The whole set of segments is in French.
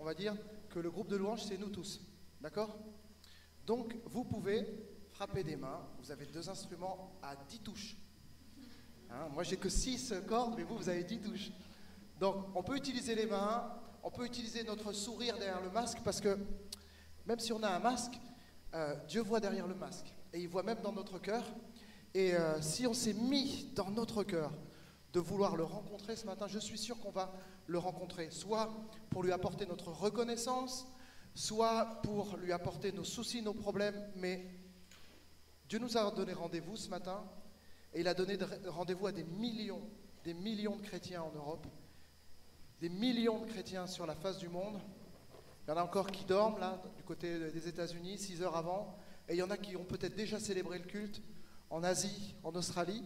va dire que le groupe de louanges, c'est nous tous. D'accord? Donc, vous pouvez frapper des mains. Vous avez 2 instruments à 10 touches. Hein, moi, j'ai que 6 cordes, mais vous avez 10 touches. Donc, on peut utiliser les mains, on peut utiliser notre sourire derrière le masque, parce que même si on a un masque, Dieu voit derrière le masque. Et il voit même dans notre cœur. Et si on s'est mis dans notre cœur de vouloir le rencontrer ce matin, je suis sûr qu'on va le rencontrer, soit pour lui apporter notre reconnaissance, soit pour lui apporter nos soucis, nos problèmes, mais Dieu nous a donné rendez-vous ce matin, et il a donné rendez-vous à des millions de chrétiens en Europe, des millions de chrétiens sur la face du monde. Il y en a encore qui dorment là, du côté des États-Unis, 6 heures avant, et il y en a qui ont peut-être déjà célébré le culte en Asie, en Australie.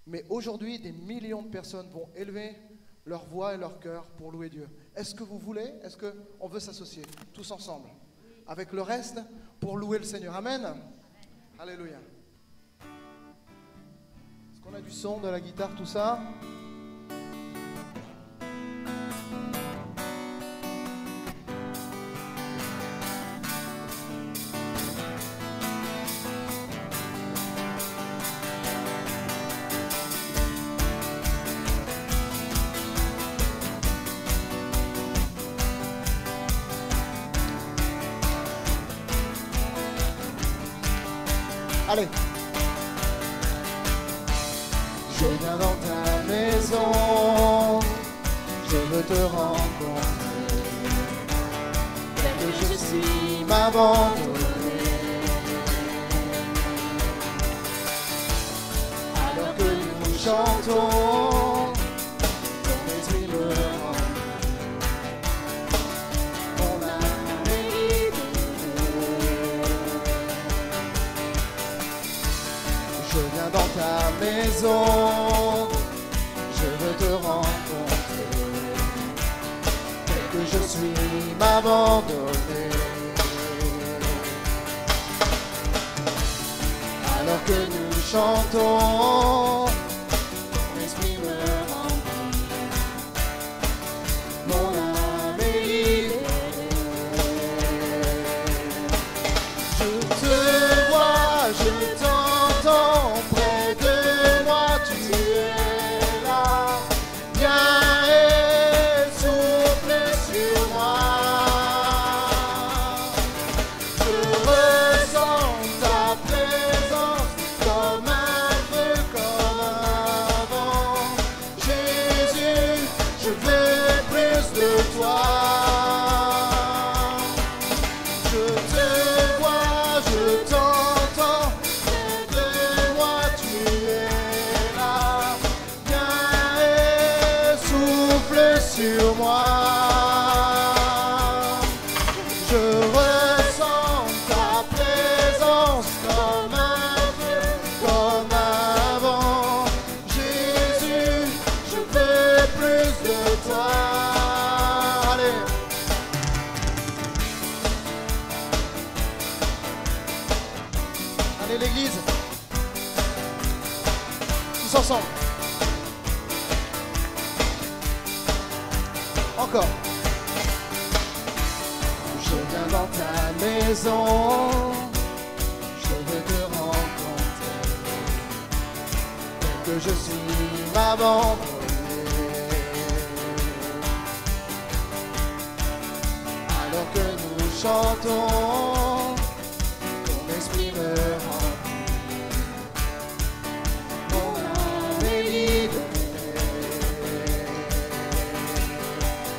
Mais aujourd'hui, des millions de personnes vont élever leur voix et leur cœur pour louer Dieu. Est-ce que vous voulez? Est-ce qu'on veut s'associer tous ensemble avec le reste pour louer le Seigneur? Amen. Alléluia. Est-ce qu'on a du son, de la guitare, tout ça? Allez. Je viens dans ta maison, je veux te rencontrer. Tel que je suis m'abandonner. Alors que nous chantons, ton esprit me remplit. Mon âme est libérée. Je viens dans ta maison, je veux te rencontrer. Tel que je suis m'abandonner. Alors que nous chantons, ton esprit me remplit. Mon âme est libérée. Je te vois, je t'entends près de moi, tu es là. Viens et souffle sur moi. Je ressens ta présence comme un feu, comme un vent. Jésus, je veux plus de toi. Je te vois, je t'entends, près de moi tu es là. Viens et souffle sur moi. Je ressens ta présence comme un feu, comme un vent. Jésus, je veux plus de toi. Allez. Allez l'église. Tous ensemble. Encore. Je viens dans ta maison, je veux te rencontrer. Tel que je suis m'abandonner. Alors que nous chantons, ton esprit me remplit. Mon âme est libérée.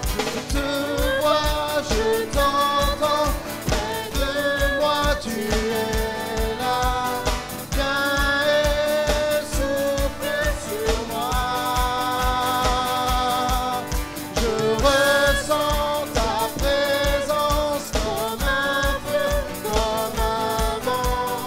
Je te vois, je t'entends, près de moi tu es là. Viens et souffle sur moi. Je ressens ta présence comme un feu, comme un vent.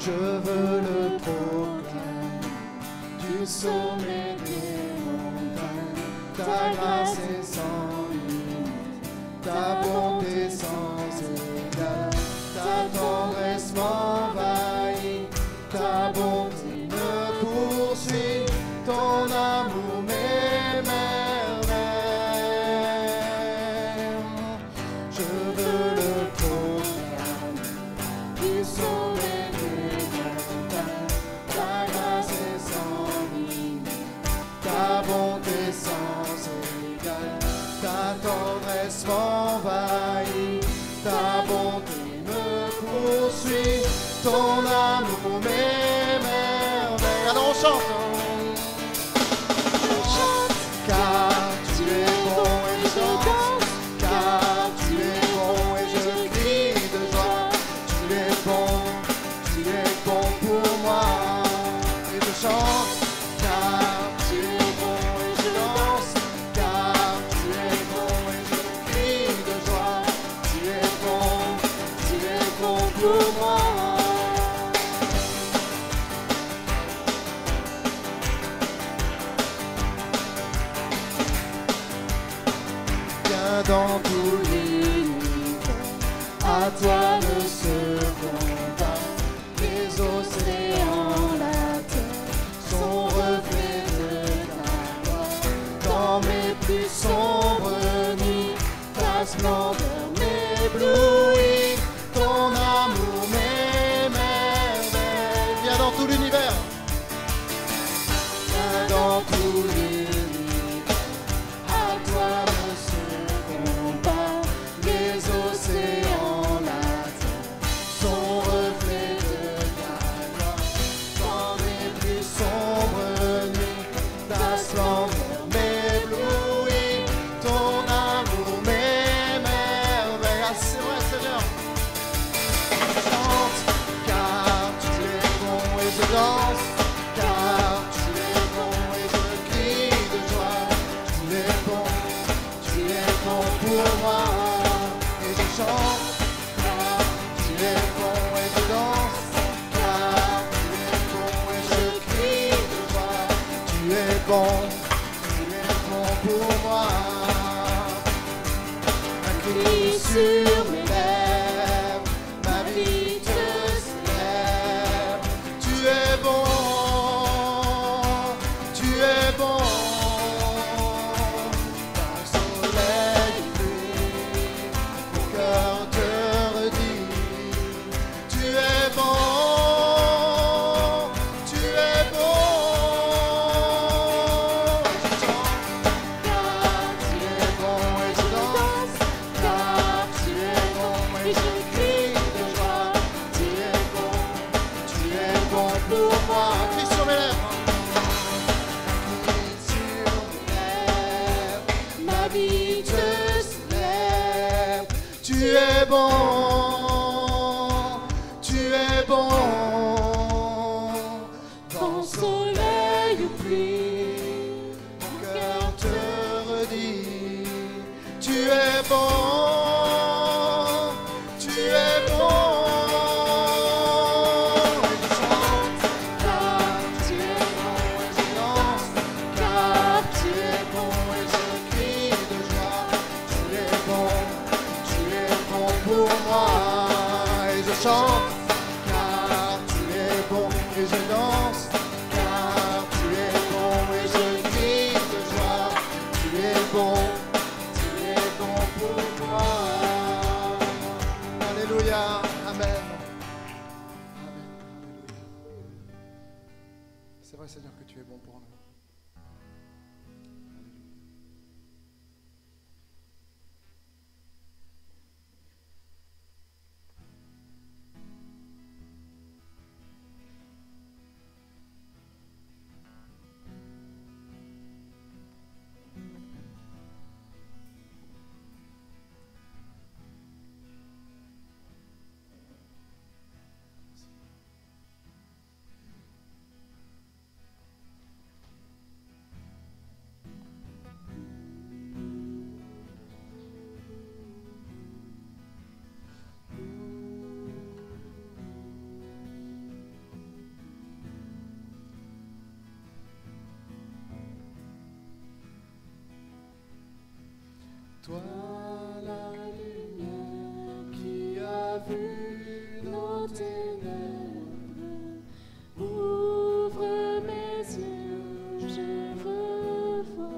je veux le proclamer du sommet des montagnes. Ta grâce est sans limite, ta bonté sans égale, ta tendresse m'envahit, ta bonté me poursuit, ton amour m'émerveille. Je veux le proclamer du sommet des montagnes, ta grâce est sans limite, ta bonté sans égale, ta tendresse m'envahit, ta bonté me poursuit, ton amour m'émerveille. Alors on chante. Car tu es bon et je danse, car tu es bon et je crie de joie. Tu es bon pour moi et je chante. Car tu es bon et je danse, car tu es bon et je crie de joie. Tu es bon pour moi. Dans tout l'univers, à toi le second, les océans, la terre, sont reflets de ta gloire. Dans mes plus sombres nuits, ta splendeur m'éblouit, ton amour m'émerveille. Viens dans tout l'univers, viens dans tout l'univers. Tu es bon pour moi. Un cri sur mes lèvres, ma vie te célèbre. Tu es bon, tu es bon. Quand le soleil brille, mon cœur te redit. Tu es bon. Tu es bon, tu es bon. Quand soleil ou pluie, mon cœur te redit. Tu es bon, tu es bon. Et je chante, car tu es bon et je danse, car tu es bon et je crie de joie. Tu es bon. Pour moi, et je chante, car tu es bon, et je danse, car tu es bon, et je crie de joie. Tu es bon pour moi. Alléluia, amen. Amen, alléluia. C'est vrai, Seigneur, que tu es bon pour nous. Toi la lumière qui a vu nos ténèbres, ouvre mes yeux, je veux voir.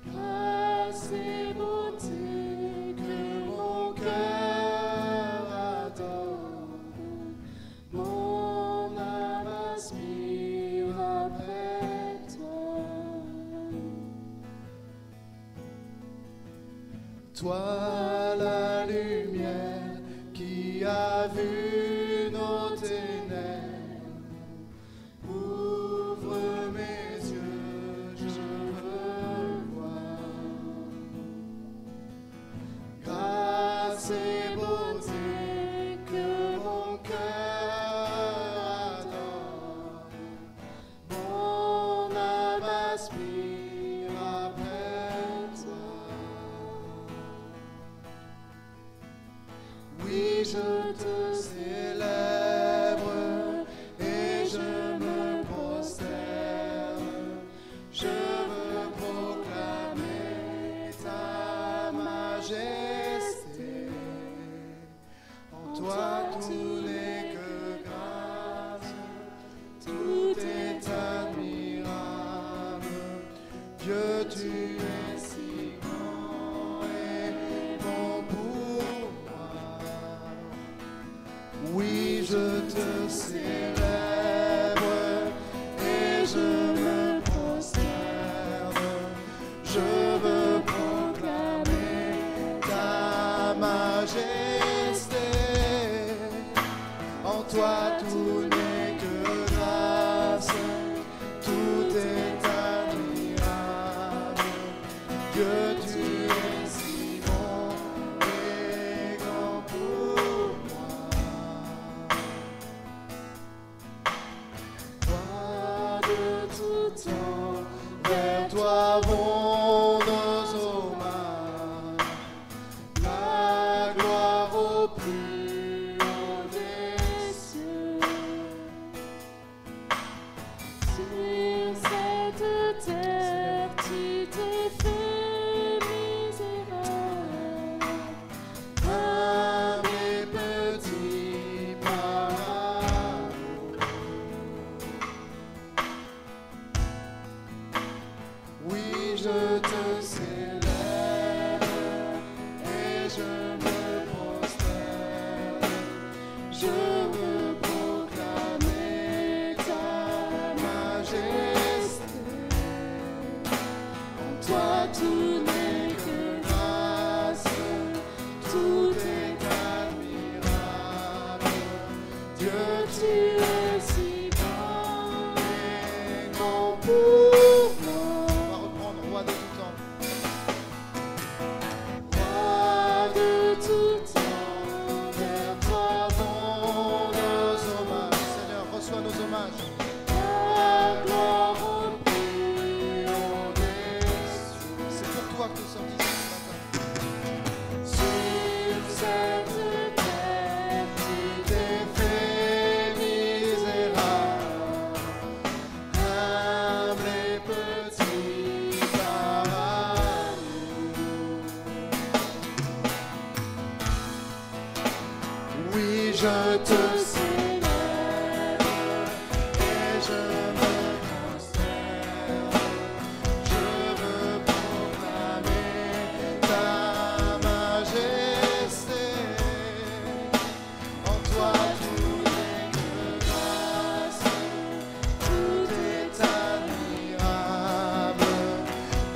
Grâce et beauté que mon cœur adore, mon âme aspire après toi. Toi la lumière qui a vu nos ténèbres, ouvre mes yeux, je veux voir. Grâce et beauté que mon cœur adore, mon âme aspire après toi. Oui, je te célèbre et je me prosterne. Je veux proclamer ta majesté. En toi tout n'est que grâce, tout est admirable. Dieu, tu es si grand et bon pour moi. Oui, je te célèbre et je me prosterne. Je veux proclamer ta majesté. En toi tout n'est que grâce, tout est admirable. Dieu, tu es si bon et grand pour moi. Toi de tout temps, vers toi vont nos hommages. La gloire au plus haut des cieux. Sur cette terre, tu t'es fait misérable, humble et petit par amour. Oui, je te célèbre et je me prosterne. Je veux proclamer ta majesté. En toi tout n'est que grâce, tout est admirable. Dieu, tu es si grand et grand pour moi. On va reprendre roi de tout temps. Roi de tout temps, vers toi vont nos hommages. Seigneur, reçois nos hommages. La gloire au plus haut des cieux. C'est pour toi que nous sommes ici ce matin. Sur cette terre, tu t'es fait misérable, humble et petit par amour. Oui, je te célèbre et je me prosterne. Je veux proclamer ta majesté. En toi tout n'est que grâce, tout est admirable.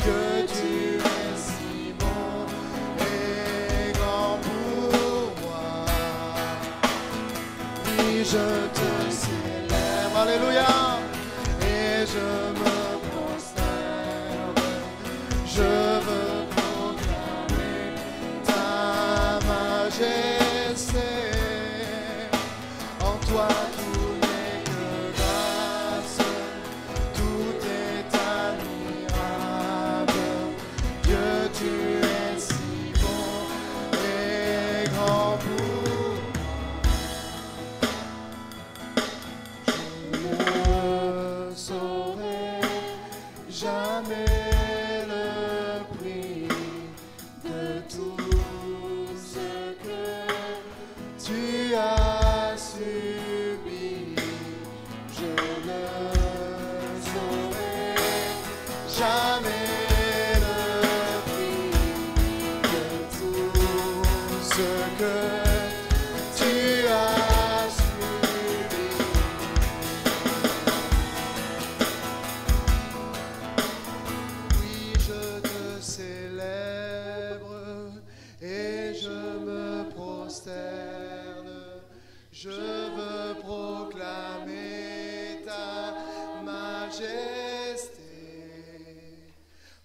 Que tu es si bon et grand pour moi. Oui, je te célèbre, alléluia, et je me prosterne. Je veux proclamer ta majesté. En toi tout n'est que grâce, tout est admirable. Dieu, tu es si bon et grand pour moi. Je ne saurais jamais le ce que tu as subi. Oui, je te célèbre et je me prosterne. Je veux proclamer ta majesté.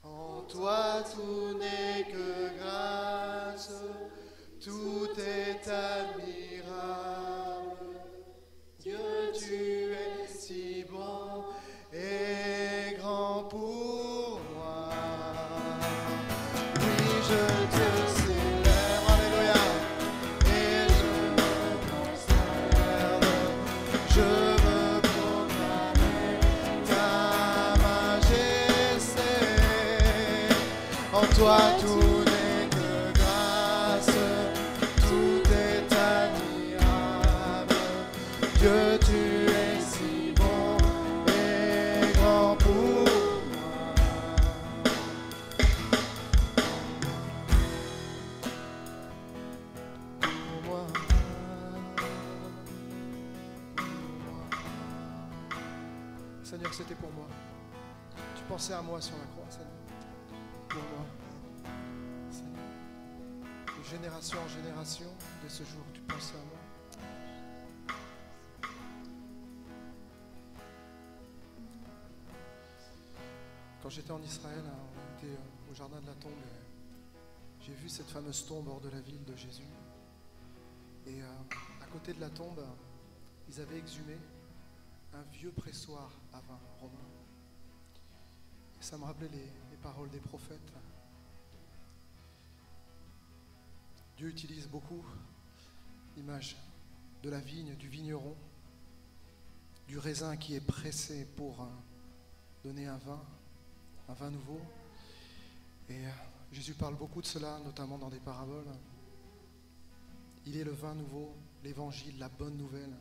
En toi tout n'est que grâce, tout est admirable. Dieu, tu es si bon et grand pour moi. Oui, je te célèbre, alléluia, et je me prosterne. Je veux proclamer ta majesté. En toi tout n'est que grâce, tout est admirable. Dieu, tu es si bon et grand pour moi. Pour moi. Seigneur, c'était pour moi. Tu pensais à moi sur la croix, Seigneur. Pour moi. Seigneur. De génération en génération, de ce jour, tu pensais à moi. Quand j'étais en Israël, on était au jardin de la tombe. J'ai vu cette fameuse tombe hors de la ville de Jésus. Et à côté de la tombe, ils avaient exhumé un vieux pressoir à vin romain. Et ça me rappelait les paroles des prophètes. Dieu utilise beaucoup l'image de la vigne, du vigneron, du raisin qui est pressé pour donner un vin nouveau. Et Jésus parle beaucoup de cela, notamment dans des paraboles. Il est le vin nouveau, l'évangile, la bonne nouvelle.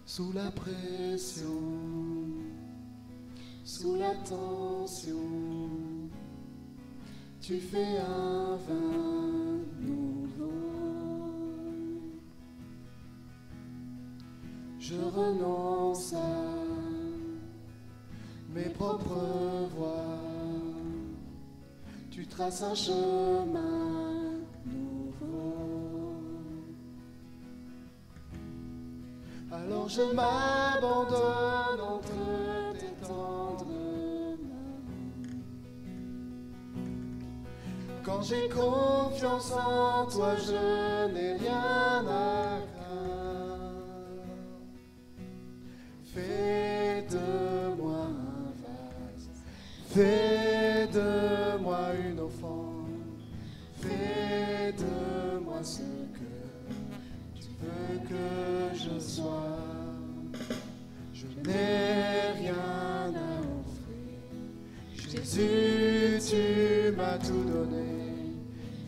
Sous la pression, sous la tension, tu fais un vin nouveau. Je renonce à mes propres voies. Tu traces un chemin nouveau. Alors je m'abandonne entre tes tendres mains. Quand j'ai confiance en toi, je n'ai rien à craindre. Fais de moi un vase, fais de moi une offrande, fais de moi ce que tu veux que je sois. Je n'ai rien à offrir. Jésus, tu m'as tout donné.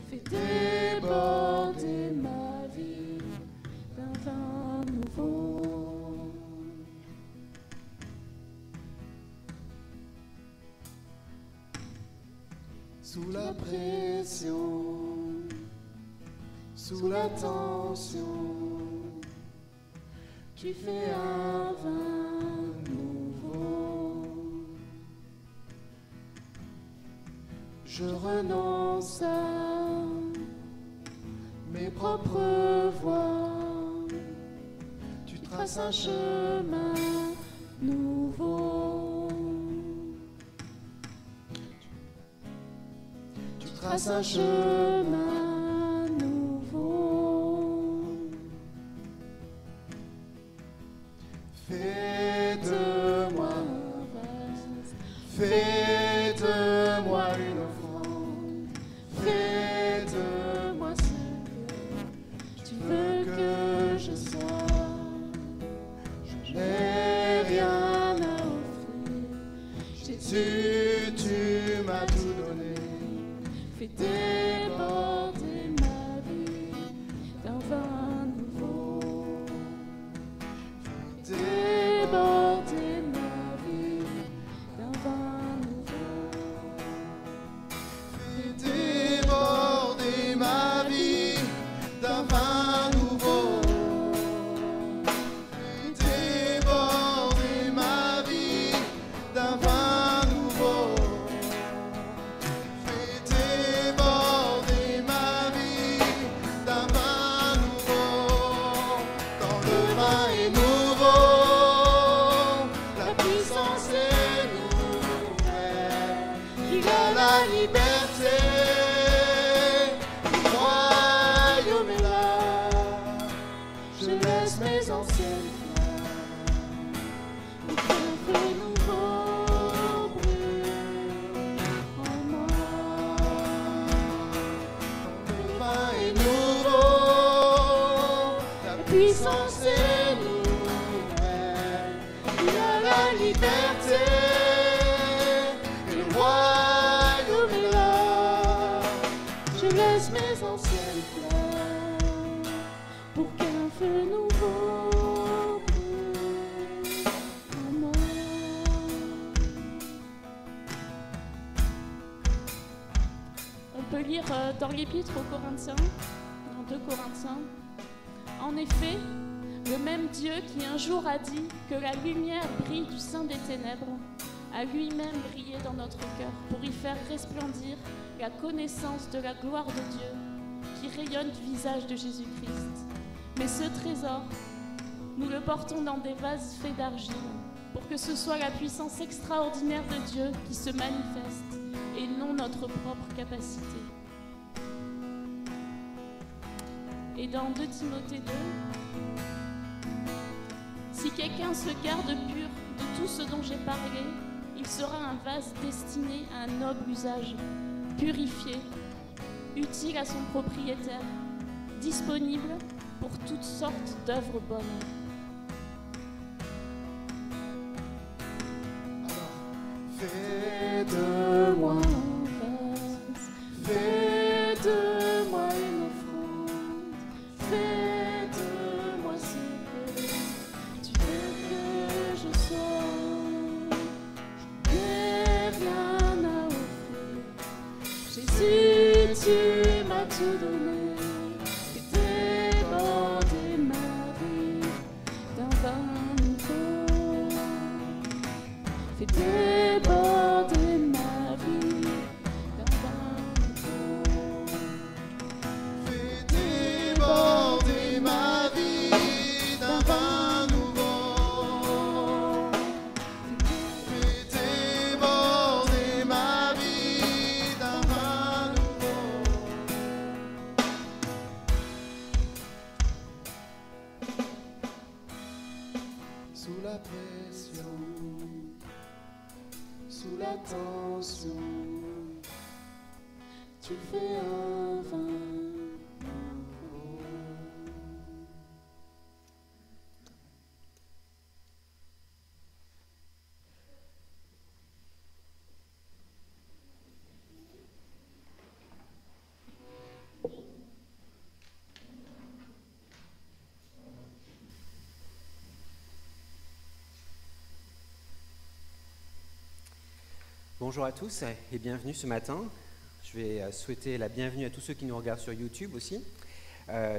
Fais déborder ma vie d'un vin nouveau. Sous la pression, sous la tension, tu fais un vin nouveau. Je renonce à mes propres voies. Tu traces un chemin nouveau. Tu traces un chemin nouveau. Fais de moi un vase, fais de moi une offrande, fais de moi ce que tu veux que je sois. Je n'ai rien à offrir. Jésus, tu m'as tout donné. Fais déborder puissance est nouvelle. Il a la liberté, et le royaume est là. Je laisse mes anciennes fleurs pour qu'un feu nouveau brûle en moi. On peut lire dans l'Épître aux Corinthiens, dans 2 Corinthiens. En effet, le même Dieu qui un jour a dit que la lumière brille du sein des ténèbres, a lui-même brillé dans notre cœur pour y faire resplendir la connaissance de la gloire de Dieu qui rayonne du visage de Jésus-Christ. Mais ce trésor, nous le portons dans des vases faits d'argile pour que ce soit la puissance extraordinaire de Dieu qui se manifeste et non notre propre capacité. Et dans 2 Timothée 2, si quelqu'un se garde pur de tout ce dont j'ai parlé, il sera un vase destiné à un noble usage, purifié, utile à son propriétaire, disponible pour toutes sortes d'œuvres bonnes. Fais de moi un vase, fais de moi une offrande, fais de moi ce que tu veux que je sois. Je n'ai rien à offrir. Jésus, tu m'as tout donné. Fais déborder ma vie d'un vin nouveau. Fais déborder ma vie d'un vin nouveau. Fais déborder ma vie d'un vin nouveau. Fais déborder ma vie d'un vin nouveau. Sous la pression, sous la tension, Tu fais un vin nouveau. Bonjour à tous et bienvenue ce matin. Je vais souhaiter la bienvenue à tous ceux qui nous regardent sur YouTube aussi.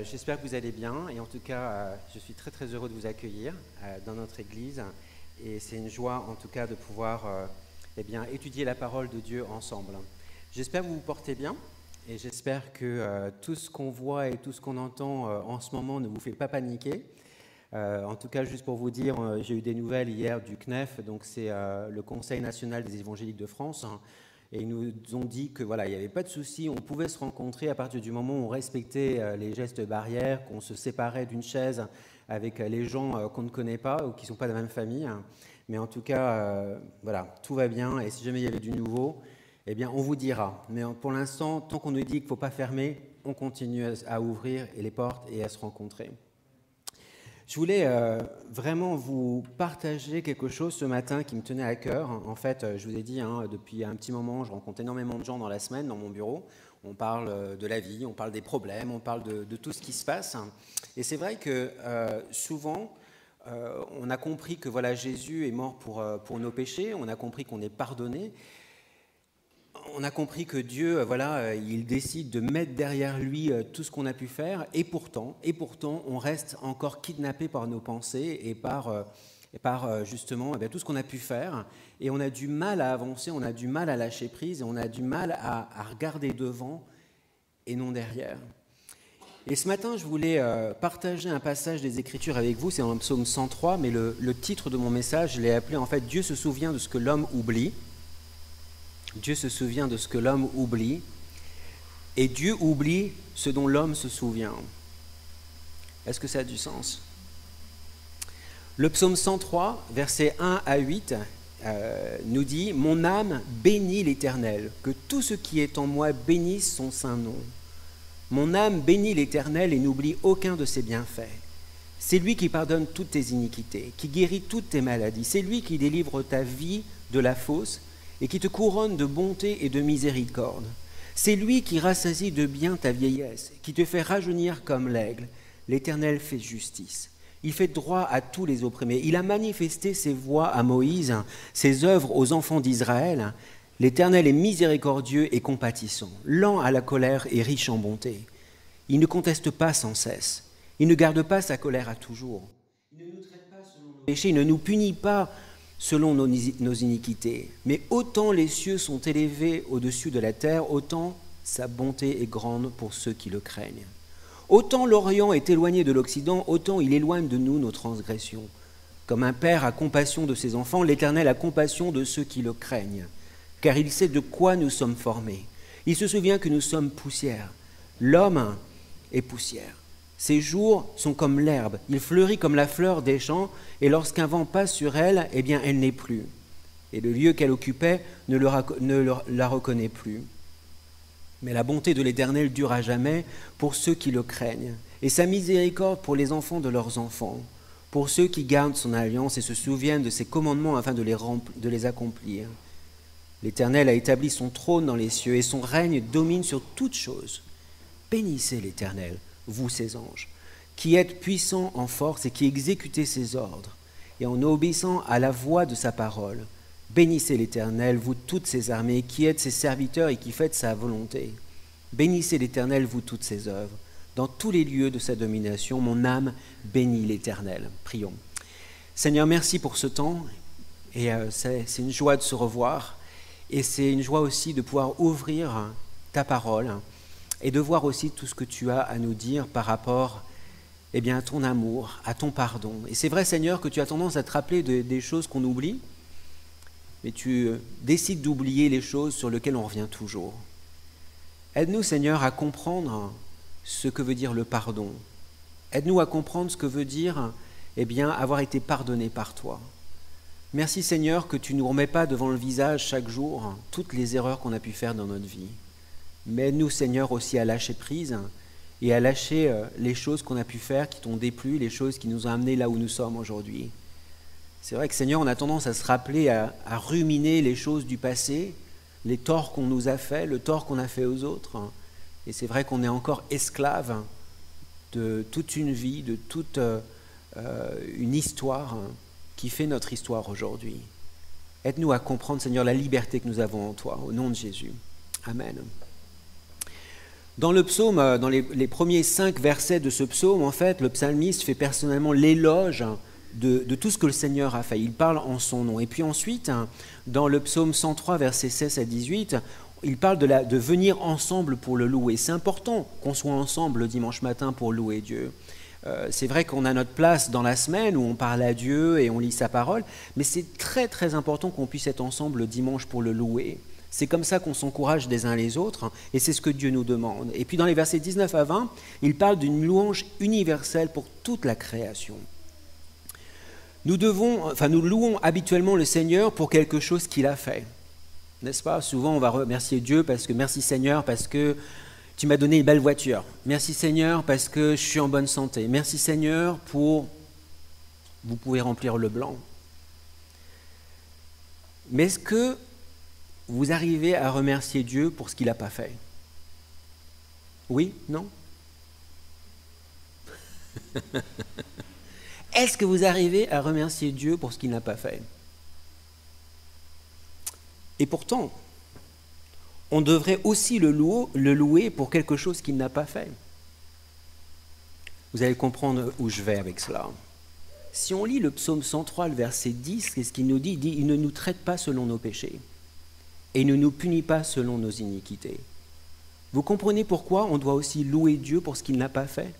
J'espère que vous allez bien et en tout cas, je suis très très heureux de vous accueillir dans notre église et c'est une joie en tout cas de pouvoir étudier la parole de Dieu ensemble. J'espère que vous vous portez bien et j'espère que tout ce qu'on voit et tout ce qu'on entend en ce moment ne vous fait pas paniquer. En tout cas, juste pour vous dire, j'ai eu des nouvelles hier du CNEF, donc c'est le Conseil national des évangéliques de France, et ils nous ont dit que voilà, il n'y avait pas de souci, on pouvait se rencontrer à partir du moment où on respectait les gestes barrières, qu'on se séparait d'une chaise avec les gens qu'on ne connaît pas ou qui ne sont pas de la même famille. Mais en tout cas, voilà, tout va bien, et si jamais il y avait du nouveau, eh bien, on vous dira. Mais pour l'instant, tant qu'on nous dit qu'il ne faut pas fermer, on continue à ouvrir les portes et à se rencontrer. Je voulais vraiment vous partager quelque chose ce matin qui me tenait à cœur. En fait, je vous ai dit, depuis un petit moment, je rencontre énormément de gens dans la semaine, dans mon bureau. On parle de la vie, on parle des problèmes, on parle de tout ce qui se passe. Et c'est vrai que souvent, on a compris que voilà, Jésus est mort pour nos péchés, on a compris qu'on est pardonné. On a compris que Dieu, il décide de mettre derrière lui tout ce qu'on a pu faire, et pourtant, on reste encore kidnappé par nos pensées et par justement tout ce qu'on a pu faire, et on a du mal à avancer, on a du mal à lâcher prise, et on a du mal à regarder devant et non derrière. Et ce matin, je voulais partager un passage des Écritures avec vous, c'est dans le psaume 103, mais le titre de mon message, je l'ai appelé en fait « Dieu se souvient de ce que l'homme oublie ». Dieu se souvient de ce que l'homme oublie, et Dieu oublie ce dont l'homme se souvient. Est-ce que ça a du sens ? Le psaume 103, versets 1 à 8, nous dit « Mon âme bénit l'Éternel, que tout ce qui est en moi bénisse son saint nom. Mon âme bénit l'Éternel et n'oublie aucun de ses bienfaits. C'est lui qui pardonne toutes tes iniquités, qui guérit toutes tes maladies. C'est lui qui délivre ta vie de la fausse et qui te couronne de bonté et de miséricorde. C'est lui qui rassasie de bien ta vieillesse, qui te fait rajeunir comme l'aigle. L'Éternel fait justice. Il fait droit à tous les opprimés. Il a manifesté ses voies à Moïse, ses œuvres aux enfants d'Israël. L'Éternel est miséricordieux et compatissant, lent à la colère et riche en bonté. Il ne conteste pas sans cesse. Il ne garde pas sa colère à toujours. Il ne nous traite pas selon nos péchés, il ne nous punit pas selon nos iniquités. Mais autant les cieux sont élevés au-dessus de la terre, autant sa bonté est grande pour ceux qui le craignent. Autant l'Orient est éloigné de l'Occident, autant il éloigne de nous nos transgressions. Comme un père a compassion de ses enfants, l'Éternel a compassion de ceux qui le craignent, car il sait de quoi nous sommes formés. Il se souvient que nous sommes poussière. L'homme est poussière. Ses jours sont comme l'herbe, il fleurit comme la fleur des champs, et lorsqu'un vent passe sur elle, eh bien elle n'est plus. Et le lieu qu'elle occupait ne la reconnaît plus. Mais la bonté de l'Éternel dure à jamais pour ceux qui le craignent, et sa miséricorde pour les enfants de leurs enfants, pour ceux qui gardent son alliance et se souviennent de ses commandements afin de les accomplir. L'Éternel a établi son trône dans les cieux, et son règne domine sur toutes choses. Bénissez l'Éternel, vous ses anges, qui êtes puissants en force et qui exécutez ses ordres, et en obéissant à la voix de sa parole. Bénissez l'Éternel, vous toutes ses armées, qui êtes ses serviteurs et qui faites sa volonté. Bénissez l'Éternel, vous toutes ses œuvres. Dans tous les lieux de sa domination, mon âme bénit l'Éternel. Prions. Seigneur, merci pour ce temps, et c'est une joie de se revoir, et c'est une joie aussi de pouvoir ouvrir ta parole, et de voir aussi tout ce que tu as à nous dire par rapport à ton amour, à ton pardon. Et c'est vrai, Seigneur, que tu as tendance à te rappeler des choses qu'on oublie, mais tu décides d'oublier les choses sur lesquelles on revient toujours. Aide-nous, Seigneur, à comprendre ce que veut dire le pardon. Aide-nous à comprendre ce que veut dire avoir été pardonné par toi. Merci, Seigneur, que tu ne nous remets pas devant le visage chaque jour toutes les erreurs qu'on a pu faire dans notre vie. Mais aide-nous, Seigneur, aussi à lâcher prise et à lâcher les choses qu'on a pu faire qui t'ont déplu, les choses qui nous ont amenés là où nous sommes aujourd'hui. C'est vrai que, Seigneur, on a tendance à se rappeler, à ruminer les choses du passé, les torts qu'on nous a faits, le tort qu'on a fait aux autres. Et c'est vrai qu'on est encore esclave de toute une vie, de toute une histoire qui fait notre histoire aujourd'hui. Aide-nous à comprendre, Seigneur, la liberté que nous avons en toi, au nom de Jésus. Amen. Dans le psaume, dans les premiers 5 versets de ce psaume, en fait, le psalmiste fait personnellement l'éloge de tout ce que le Seigneur a fait. Il parle en son nom. Et puis ensuite, dans le psaume 103, versets 16 à 18, il parle de venir ensemble pour le louer. C'est important qu'on soit ensemble le dimanche matin pour louer Dieu. C'est vrai qu'on a notre place dans la semaine où on parle à Dieu et on lit sa parole, mais c'est très très important qu'on puisse être ensemble le dimanche pour le louer. C'est comme ça qu'on s'encourage les uns les autres, et c'est ce que Dieu nous demande. Et puis dans les versets 19 à 20, il parle d'une louange universelle pour toute la création. Nous louons habituellement le Seigneur pour quelque chose qu'il a fait. N'est-ce pas? Souvent, on va remercier Dieu merci Seigneur parce que tu m'as donné une belle voiture. Merci Seigneur parce que je suis en bonne santé. Merci Seigneur pour... Vous pouvez remplir le blanc. Mais est-ce que vous arrivez à remercier Dieu pour ce qu'il n'a pas fait? Oui? Non? Est-ce que vous arrivez à remercier Dieu pour ce qu'il n'a pas fait? Et pourtant, on devrait aussi le louer pour quelque chose qu'il n'a pas fait. Vous allez comprendre où je vais avec cela. Si on lit le psaume 103, le verset 10, qu'est-ce qu'il nous dit? Il dit « Il ne nous traite pas selon nos péchés et il ne nous punit pas selon nos iniquités. » Vous comprenez pourquoi on doit aussi louer Dieu pour ce qu'il n'a pas fait?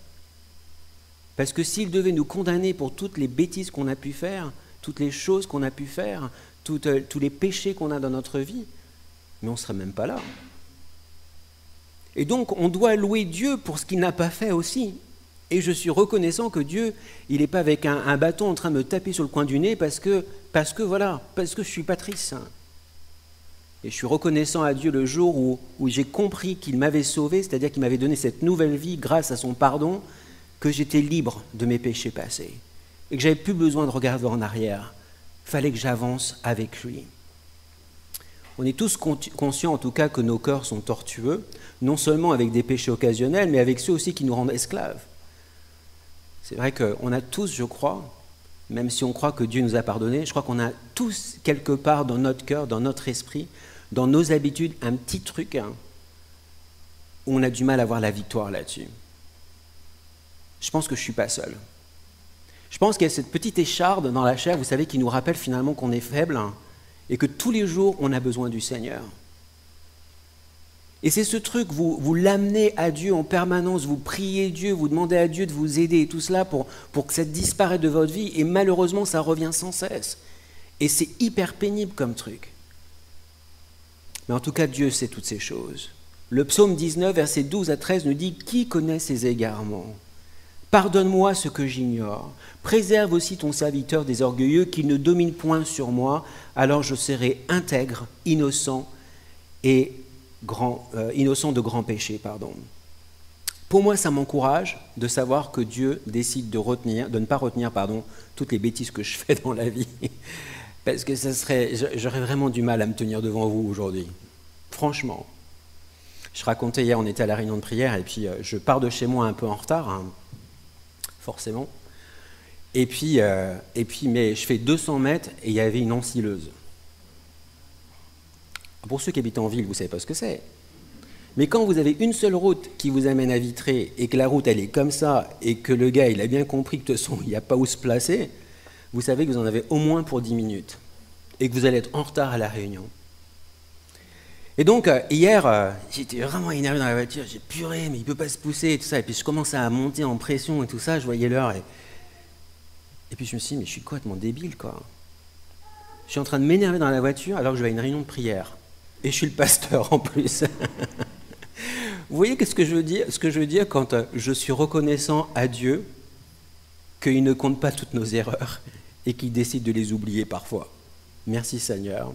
Parce que s'il devait nous condamner pour toutes les bêtises qu'on a pu faire, toutes les choses qu'on a pu faire, tous les péchés qu'on a dans notre vie, mais on ne serait même pas là. Et donc, on doit louer Dieu pour ce qu'il n'a pas fait aussi. Et je suis reconnaissant que Dieu, il n'est pas avec un bâton en train de me taper sur le coin du nez parce que je suis Patrice. Et je suis reconnaissant à Dieu le jour où j'ai compris qu'il m'avait sauvé, c'est-à-dire qu'il m'avait donné cette nouvelle vie grâce à son pardon. que j'étais libre de mes péchés passés et que j'avais plus besoin de regarder en arrière. Il fallait que j'avance avec lui. On est tous conscients en tout cas que nos cœurs sont tortueux, non seulement avec des péchés occasionnels, mais avec ceux aussi qui nous rendent esclaves. C'est vrai qu'on a tous, je crois, même si on croit que Dieu nous a pardonné, je crois qu'on a tous quelque part dans notre cœur, dans notre esprit, dans nos habitudes, un petit truc où on a du mal à voir la victoire là-dessus. Je pense que je ne suis pas seul. Je pense qu'il y a cette petite écharde dans la chair, vous savez, qui nous rappelle finalement qu'on est faible et que tous les jours, on a besoin du Seigneur. Et c'est ce truc, vous l'amenez à Dieu en permanence, vous priez Dieu, vous demandez à Dieu de vous aider et tout cela pour que ça disparaisse de votre vie. Et malheureusement, ça revient sans cesse. Et c'est hyper pénible comme truc. Mais en tout cas, Dieu sait toutes ces choses. Le psaume 19, versets 12 à 13 nous dit « Qui connaît ses égarements ? Pardonne-moi ce que j'ignore. Préserve aussi ton serviteur des orgueilleux, qu'il ne domine point sur moi. Alors je serai intègre, innocent de grands péchés. » Pour moi, ça m'encourage de savoir que Dieu décide de ne pas retenir toutes les bêtises que je fais dans la vie. Parce que j'aurais vraiment du mal à me tenir devant vous aujourd'hui. Franchement. Je racontais hier, on était à la réunion de prière, et puis je pars de chez moi un peu en retard, forcément. Et puis mais je fais 200 mètres, et il y avait une ensileuse. Pour ceux qui habitent en ville, vous ne savez pas ce que c'est. Mais quand vous avez une seule route qui vous amène à Vitré, et que la route, elle est comme ça, et que le gars, il a bien compris que de toute façon, il n'y a pas où se placer, vous savez que vous en avez au moins pour 10 minutes, et que vous allez être en retard à la réunion. Et donc, hier, j'étais vraiment énervé dans la voiture, j'ai puré, mais il ne peut pas se pousser, et tout ça, et puis je commençais à monter en pression et tout ça, je voyais l'heure, et puis je me suis dit, mais je suis complètement débile, quoi. Je suis en train de m'énerver dans la voiture alors que je vais à une réunion de prière. Et je suis le pasteur en plus. Vous voyez ce que je veux dire quand je suis reconnaissant à Dieu qu'il ne compte pas toutes nos erreurs et qu'il décide de les oublier parfois. Merci Seigneur.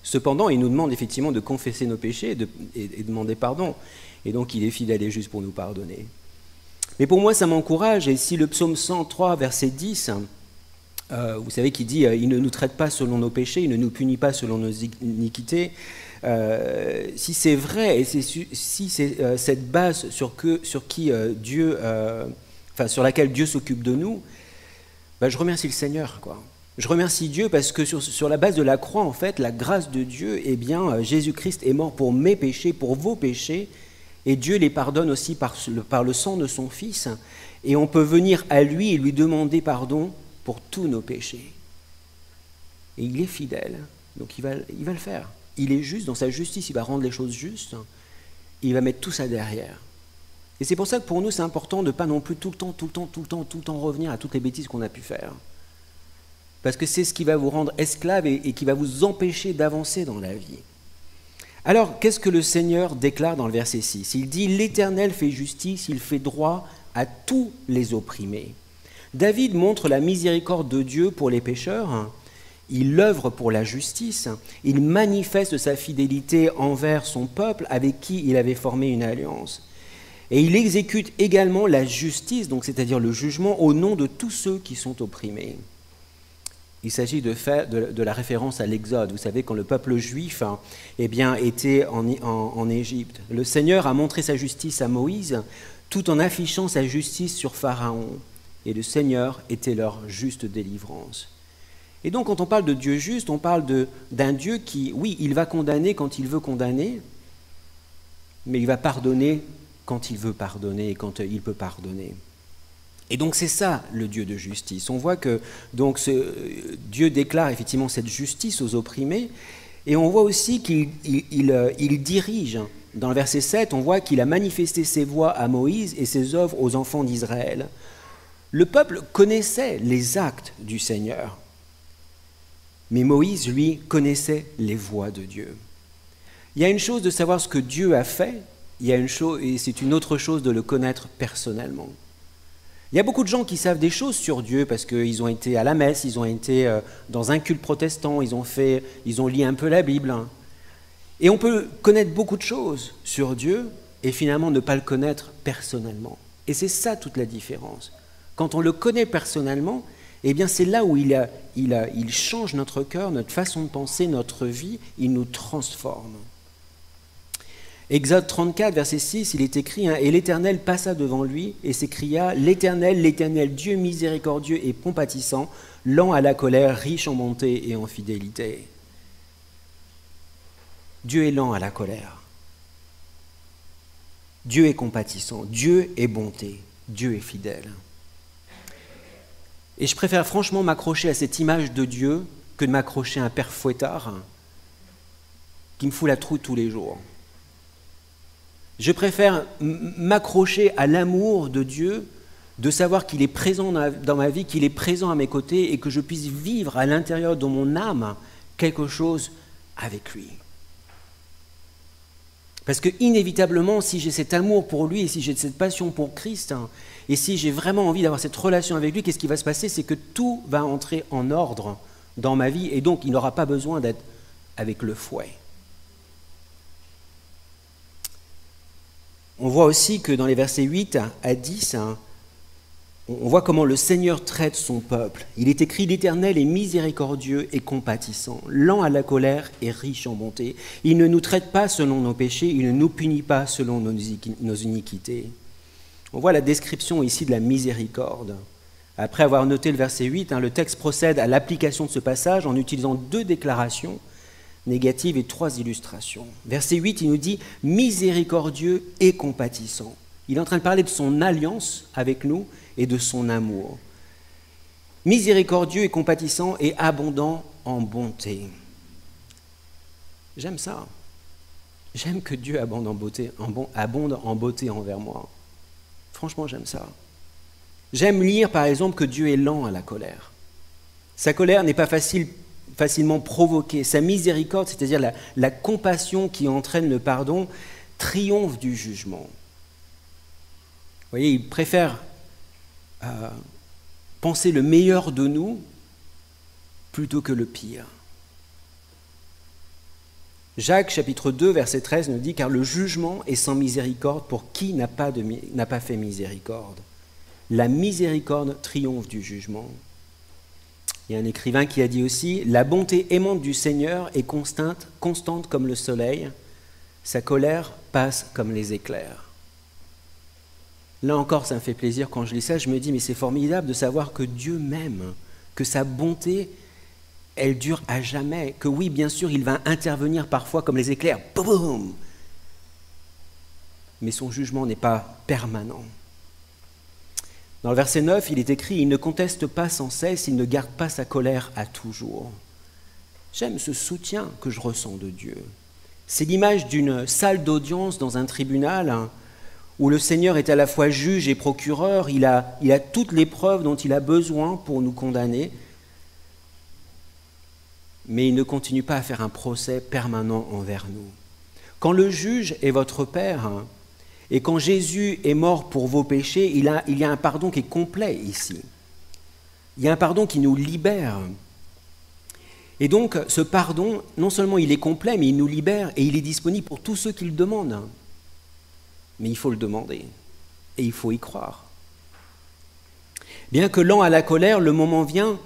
Cependant, il nous demande effectivement de confesser nos péchés et demander pardon. Et donc, il est fidèle et juste pour nous pardonner. Mais pour moi, ça m'encourage. Et si le psaume 103, verset 10, vous savez qu'il dit « Il ne nous traite pas selon nos péchés, il ne nous punit pas selon nos iniquités », si c'est vrai, et si c'est cette base sur laquelle Dieu s'occupe de nous, je remercie le Seigneur, quoi. Je remercie Dieu parce que sur la base de la croix, en fait, la grâce de Dieu, Jésus-Christ est mort pour mes péchés, pour vos péchés, et Dieu les pardonne aussi par le sang de son Fils, et on peut venir à lui et lui demander pardon pour tous nos péchés. Et il est fidèle, donc il va le faire. Il est juste dans sa justice, il va rendre les choses justes, il va mettre tout ça derrière. Et c'est pour ça que pour nous, c'est important de ne pas non plus tout le temps revenir à toutes les bêtises qu'on a pu faire. Parce que c'est ce qui va vous rendre esclave et qui va vous empêcher d'avancer dans la vie. Alors, qu'est-ce que le Seigneur déclare dans le verset 6 ? Il dit « L'Éternel fait justice, il fait droit à tous les opprimés. » David montre la miséricorde de Dieu pour les pécheurs, il œuvre pour la justice, il manifeste sa fidélité envers son peuple avec qui il avait formé une alliance. Et il exécute également la justice, donc c'est-à-dire le jugement, au nom de tous ceux qui sont opprimés. Il s'agit de la référence à l'Exode. Vous savez, quand le peuple juif était en Égypte, le Seigneur a montré sa justice à Moïse tout en affichant sa justice sur Pharaon. Et le Seigneur était leur juste délivrance. Et donc, quand on parle de Dieu juste, on parle d'un Dieu qui, oui, il va condamner quand il veut condamner, mais il va pardonner quand il veut pardonner et quand il peut pardonner. Et donc, c'est ça, le Dieu de justice. On voit que donc, Dieu déclare effectivement cette justice aux opprimés, et on voit aussi qu'il dirige. Dans le verset 7, on voit qu'il a manifesté ses voies à Moïse et ses œuvres aux enfants d'Israël. Le peuple connaissait les actes du Seigneur, mais Moïse, lui, connaissait les voies de Dieu. Il y a une chose de savoir ce que Dieu a fait, et c'est une autre chose de le connaître personnellement. Il y a beaucoup de gens qui savent des choses sur Dieu parce qu'ils ont été à la messe, ils ont été dans un culte protestant, ils ont lu un peu la Bible. Et on peut connaître beaucoup de choses sur Dieu et finalement ne pas le connaître personnellement. Et c'est ça toute la différence. Quand on le connaît personnellement, eh bien c'est là où il change notre cœur, notre façon de penser, notre vie, il nous transforme. Exode 34, verset 6, il est écrit, « Et l'Éternel passa devant lui et s'écria, « L'Éternel, Dieu miséricordieux et compatissant, lent à la colère, riche en bonté et en fidélité. » Dieu est lent à la colère. Dieu est compatissant. Dieu est bonté. Dieu est fidèle. Et je préfère franchement m'accrocher à cette image de Dieu que de m'accrocher à un père fouettard qui me fout la trouille tous les jours. Je préfère m'accrocher à l'amour de Dieu, de savoir qu'il est présent dans ma vie, qu'il est présent à mes côtés et que je puisse vivre à l'intérieur de mon âme quelque chose avec lui. Parce que inévitablement, si j'ai cet amour pour lui et si j'ai cette passion pour Christ, et si j'ai vraiment envie d'avoir cette relation avec lui, qu'est-ce qui va se passer? C'est que tout va entrer en ordre dans ma vie et donc il n'aura pas besoin d'être avec le fouet. On voit aussi que dans les versets 8 à 10, on voit comment le Seigneur traite son peuple. Il est écrit « L'Éternel est miséricordieux et compatissant, lent à la colère et riche en bonté. Il ne nous traite pas selon nos péchés, il ne nous punit pas selon nos iniquités. » On voit la description ici de la miséricorde. Après avoir noté le verset 8, le texte procède à l'application de ce passage en utilisant 2 déclarations négatives et 3 illustrations. Verset 8, il nous dit « miséricordieux et compatissant ». Il est en train de parler de son alliance avec nous et de son amour. Miséricordieux et compatissant et abondant en bonté. J'aime ça. J'aime que Dieu abonde en beauté envers moi. Franchement, j'aime ça. J'aime lire, par exemple, que Dieu est lent à la colère. Sa colère n'est pas facilement provoquée. Sa miséricorde, c'est-à-dire la compassion qui entraîne le pardon, triomphe du jugement. Vous voyez, il préfère penser le meilleur de nous plutôt que le pire. Jacques, chapitre 2, verset 13, nous dit « Car le jugement est sans miséricorde pour qui n'a pas fait miséricorde. La miséricorde triomphe du jugement. » Il y a un écrivain qui a dit aussi « La bonté aimante du Seigneur est constante comme le soleil, sa colère passe comme les éclairs. » Là encore, ça me fait plaisir quand je lis ça, je me dis, mais c'est formidable de savoir que Dieu m'aime, que sa bonté, elle dure à jamais, que oui, bien sûr, il va intervenir parfois comme les éclairs, boum, mais son jugement n'est pas permanent. Dans le verset 9, il est écrit, « Il ne conteste pas sans cesse, il ne garde pas sa colère à toujours. » J'aime ce soutien que je ressens de Dieu. C'est l'image d'une salle d'audience dans un tribunal, où le Seigneur est à la fois juge et procureur, il a toutes les preuves dont il a besoin pour nous condamner, mais il ne continue pas à faire un procès permanent envers nous. Quand le juge est votre Père, et quand Jésus est mort pour vos péchés, il y a un pardon qui est complet ici. Il y a un pardon qui nous libère. Et donc, ce pardon, non seulement il est complet, mais il nous libère et il est disponible pour tous ceux qui le demandent. Mais il faut le demander et il faut y croire. Bien que lent à la colère, le moment vient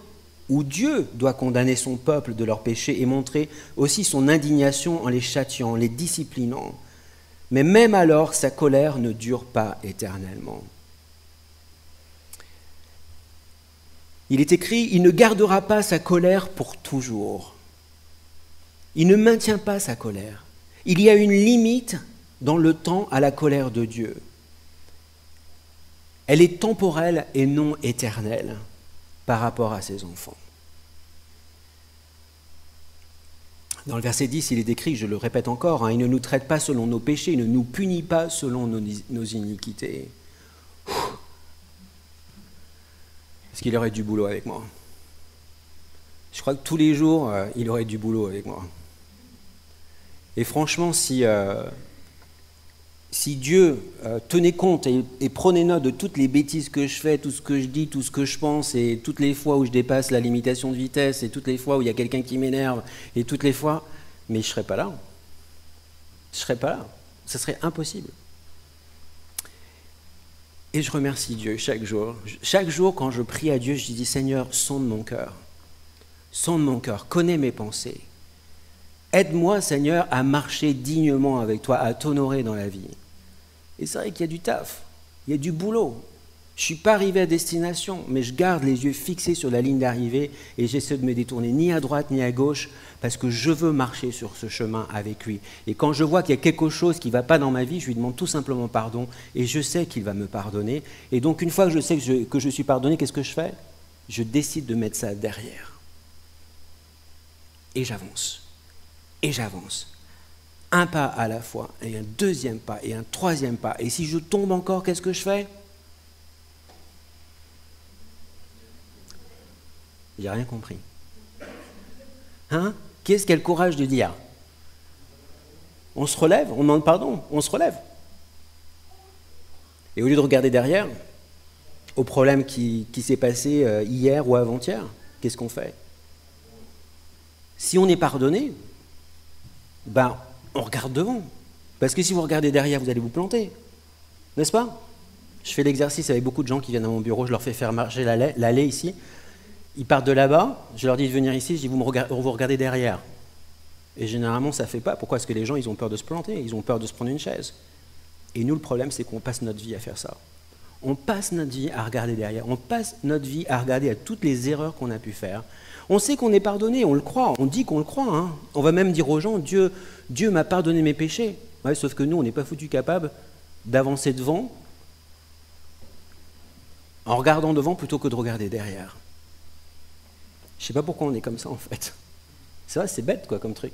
où Dieu doit condamner son peuple de leurs péchés et montrer aussi son indignation en les châtiant, en les disciplinant. Mais même alors, sa colère ne dure pas éternellement. Il est écrit, il ne gardera pas sa colère pour toujours. Il ne maintient pas sa colère. Il y a une limite dans le temps à la colère de Dieu. Elle est temporelle et non éternelle par rapport à ses enfants. Dans le verset 10, il est écrit, je le répète encore, il ne nous traite pas selon nos péchés, il ne nous punit pas selon nos iniquités. Est-ce qu'il aurait du boulot avec moi? Je crois que tous les jours, il aurait du boulot avec moi. Et franchement, si Dieu tenait compte et prenait note de toutes les bêtises que je fais, tout ce que je dis, tout ce que je pense, et toutes les fois où je dépasse la limitation de vitesse, et toutes les fois où il y a quelqu'un qui m'énerve, et toutes les fois, mais je ne serais pas là. Je ne serais pas là. Ça serait impossible. Et je remercie Dieu chaque jour. Chaque jour, quand je prie à Dieu, je dis, Seigneur, sonde mon cœur. Sonde mon cœur, connais mes pensées. Aide-moi, Seigneur, à marcher dignement avec toi, à t'honorer dans la vie. Et c'est vrai qu'il y a du taf, il y a du boulot. Je ne suis pas arrivé à destination, mais je garde les yeux fixés sur la ligne d'arrivée et j'essaie de me détourner ni à droite ni à gauche parce que je veux marcher sur ce chemin avec lui. Et quand je vois qu'il y a quelque chose qui ne va pas dans ma vie, je lui demande tout simplement pardon et je sais qu'il va me pardonner. Et donc une fois que je sais que je suis pardonné, qu'est-ce que je fais? Je décide de mettre ça derrière. Et j'avance. Et j'avance. Un pas à la fois, et un deuxième pas, et un troisième pas. Et si je tombe encore, qu'est-ce que je fais? J'ai rien compris. Hein? Qui est-ce qui a le courage de dire? On se relève, on demande pardon, on se relève. Et au lieu de regarder derrière, au problème qui s'est passé hier ou avant-hier, qu'est-ce qu'on fait? Si on est pardonné, ben, on regarde devant. Parce que si vous regardez derrière, vous allez vous planter. N'est-ce pas? Je fais l'exercice avec beaucoup de gens qui viennent à mon bureau, je leur fais faire marcher l'allée ici. Ils partent de là-bas, je leur dis de venir ici, je dis vous regardez derrière. Et généralement, ça ne fait pas. Pourquoi? Parce que les gens, ils ont peur de se planter, ils ont peur de se prendre une chaise. Et nous, le problème, c'est qu'on passe notre vie à faire ça. On passe notre vie à regarder derrière, on passe notre vie à regarder à toutes les erreurs qu'on a pu faire. On sait qu'on est pardonné, on le croit, on dit qu'on le croit. Hein. On va même dire aux gens, Dieu m'a pardonné mes péchés. Ouais, sauf que nous, on n'est pas foutus capables d'avancer devant en regardant devant plutôt que de regarder derrière. Je ne sais pas pourquoi on est comme ça, en fait. C'est vrai, c'est bête, quoi, comme truc.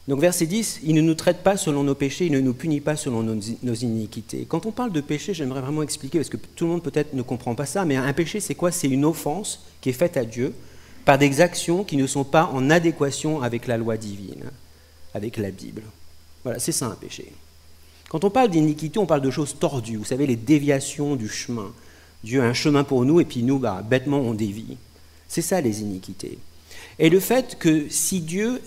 Donc, verset 10, « Il ne nous traite pas selon nos péchés, il ne nous punit pas selon nos iniquités. » Quand on parle de péché, j'aimerais vraiment expliquer, parce que tout le monde peut-être ne comprend pas ça, mais un péché, c'est quoi? C'est une offense qui est faite à Dieu par des actions qui ne sont pas en adéquation avec la loi divine, avec la Bible. Voilà, c'est ça un péché. Quand on parle d'iniquité, on parle de choses tordues, vous savez, les déviations du chemin. Dieu a un chemin pour nous, et puis nous, bêtement, on dévie. C'est ça, les iniquités. Et le fait que si Dieu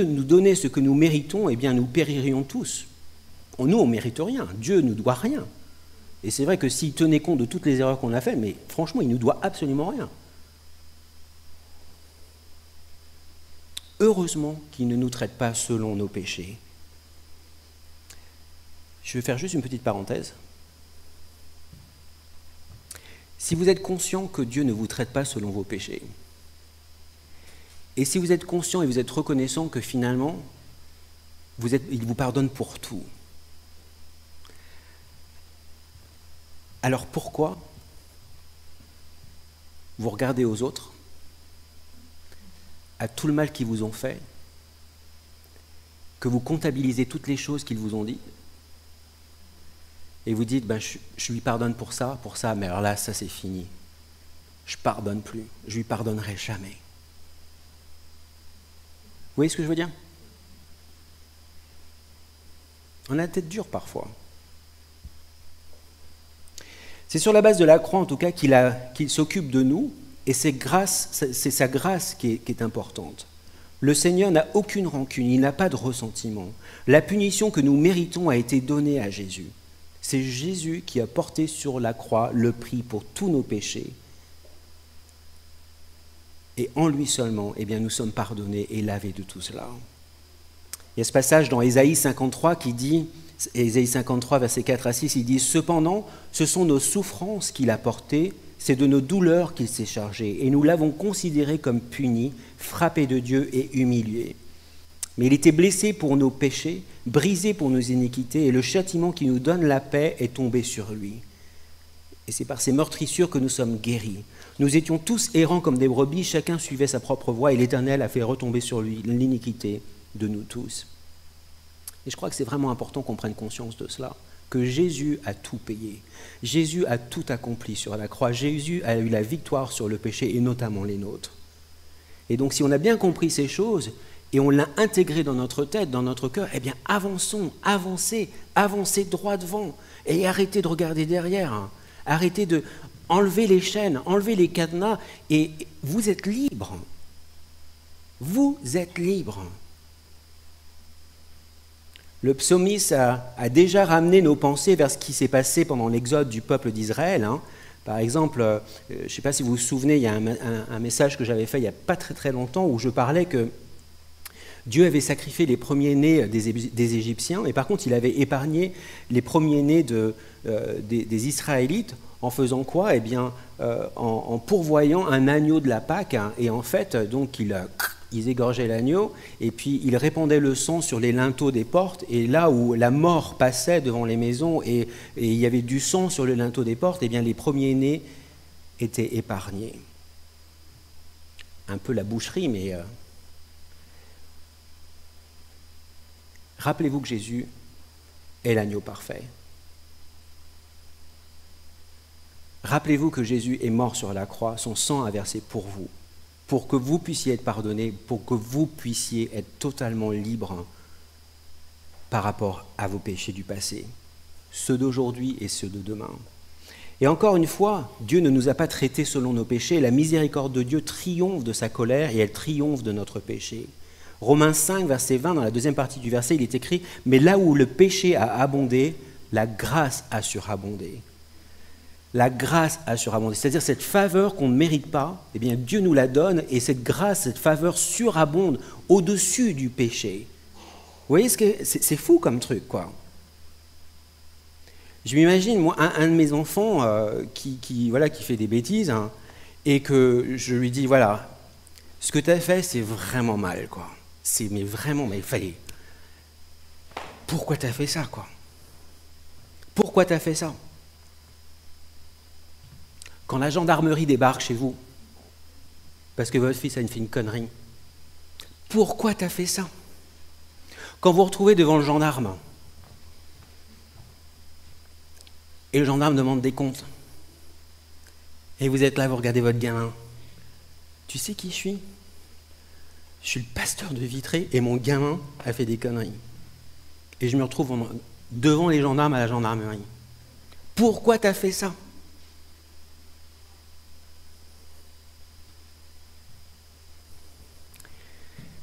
nous donnait ce que nous méritons, eh bien nous péririons tous. Nous, on ne mérite rien. Dieu ne nous doit rien. Et c'est vrai que s'il tenait compte de toutes les erreurs qu'on a faites, mais franchement, il ne nous doit absolument rien. Heureusement qu'il ne nous traite pas selon nos péchés. Je vais faire juste une petite parenthèse. Si vous êtes conscient que Dieu ne vous traite pas selon vos péchés, et si vous êtes conscient et vous êtes reconnaissant que finalement, il vous pardonne pour tout, alors pourquoi vous regardez aux autres, à tout le mal qu'ils vous ont fait, que vous comptabilisez toutes les choses qu'ils vous ont dit, et vous dites, je lui pardonne pour ça, mais alors là, ça c'est fini. Je ne pardonne plus, je lui pardonnerai jamais. Vous voyez ce que je veux dire? On a la tête dure parfois. C'est sur la base de la croix, en tout cas, qu'il s'occupe de nous, et c'est sa grâce qui est importante. Le Seigneur n'a aucune rancune, il n'a pas de ressentiment. La punition que nous méritons a été donnée à Jésus. C'est Jésus qui a porté sur la croix le prix pour tous nos péchés. Et en lui seulement, eh bien, nous sommes pardonnés et lavés de tout cela. Il y a ce passage dans Ésaïe 53 qui dit, Ésaïe 53, versets 4 à 6, il dit « Cependant, ce sont nos souffrances qu'il a portées, c'est de nos douleurs qu'il s'est chargé, et nous l'avons considéré comme puni, frappé de Dieu et humilié. Mais il était blessé pour nos péchés, brisé pour nos iniquités, et le châtiment qui nous donne la paix est tombé sur lui. Et c'est par ces meurtrissures que nous sommes guéris. Nous étions tous errants comme des brebis, chacun suivait sa propre voie, et l'Éternel a fait retomber sur lui l'iniquité de nous tous. » Et je crois que c'est vraiment important qu'on prenne conscience de cela, que Jésus a tout payé. Jésus a tout accompli sur la croix. Jésus a eu la victoire sur le péché, et notamment les nôtres. Et donc si on a bien compris ces choses, et on l'a intégré dans notre tête, dans notre cœur, eh bien avançons, avancez droit devant, et arrêtez de regarder derrière. Arrêtez de enlever les chaînes, enlever les cadenas, et vous êtes libres. Vous êtes libres. Le psalmiste a déjà ramené nos pensées vers ce qui s'est passé pendant l'exode du peuple d'Israël. Par exemple, je ne sais pas si vous vous souvenez, il y a un message que j'avais fait il n'y a pas très très longtemps où je parlais que Dieu avait sacrifié les premiers-nés des Égyptiens, et par contre il avait épargné les premiers-nés des Israélites en faisant quoi? Eh bien, en pourvoyant un agneau de la Pâque, et en fait, donc ils égorgeaient l'agneau, et puis ils répandaient le sang sur les linteaux des portes, et là où la mort passait devant les maisons, et il y avait du sang sur le linteau des portes, eh bien les premiers-nés étaient épargnés. Un peu la boucherie, mais... Rappelez-vous que Jésus est l'agneau parfait. Rappelez-vous que Jésus est mort sur la croix, son sang a versé pour vous, pour que vous puissiez être pardonnés, pour que vous puissiez être totalement libres par rapport à vos péchés du passé, ceux d'aujourd'hui et ceux de demain. Et encore une fois, Dieu ne nous a pas traités selon nos péchés. La miséricorde de Dieu triomphe de sa colère et elle triomphe de notre péché. Romains 5, verset 20, dans la deuxième partie du verset, il est écrit « Mais là où le péché a abondé, la grâce a surabondé. » La grâce a surabondé, c'est-à-dire cette faveur qu'on ne mérite pas, eh bien Dieu nous la donne et cette grâce, cette faveur surabonde au-dessus du péché. Vous voyez, c'est fou comme truc, quoi. Je m'imagine, moi, un de mes enfants qui fait des bêtises, et que je lui dis, voilà, ce que tu as fait, c'est vraiment mal, quoi. Mais il fallait... Pourquoi tu as fait ça, quoi? Pourquoi tu as fait ça? Quand la gendarmerie débarque chez vous, parce que votre fils a fait une connerie, pourquoi tu as fait ça? Quand vous vous retrouvez devant le gendarme, et le gendarme demande des comptes, et vous êtes là, vous regardez votre gamin, tu sais qui je suis? Je suis le pasteur de Vitré, et mon gamin a fait des conneries. Et je me retrouve devant les gendarmes à la gendarmerie. Pourquoi tu as fait ça?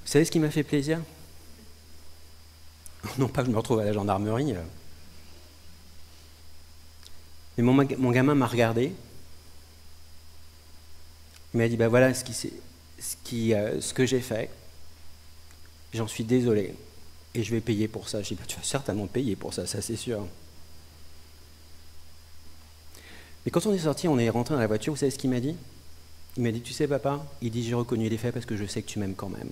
Vous savez ce qui m'a fait plaisir? Non pas que je me retrouve à la gendarmerie, mais mon gamin m'a regardé, il m'a dit, ben voilà ce que j'ai fait, j'en suis désolé, et je vais payer pour ça. J'ai dit, ben, tu vas certainement payer pour ça, ça c'est sûr. Mais quand on est sorti, on est rentré dans la voiture, vous savez ce qu'il m'a dit? Il m'a dit, tu sais papa, il dit, j'ai reconnu les faits parce que je sais que tu m'aimes quand même.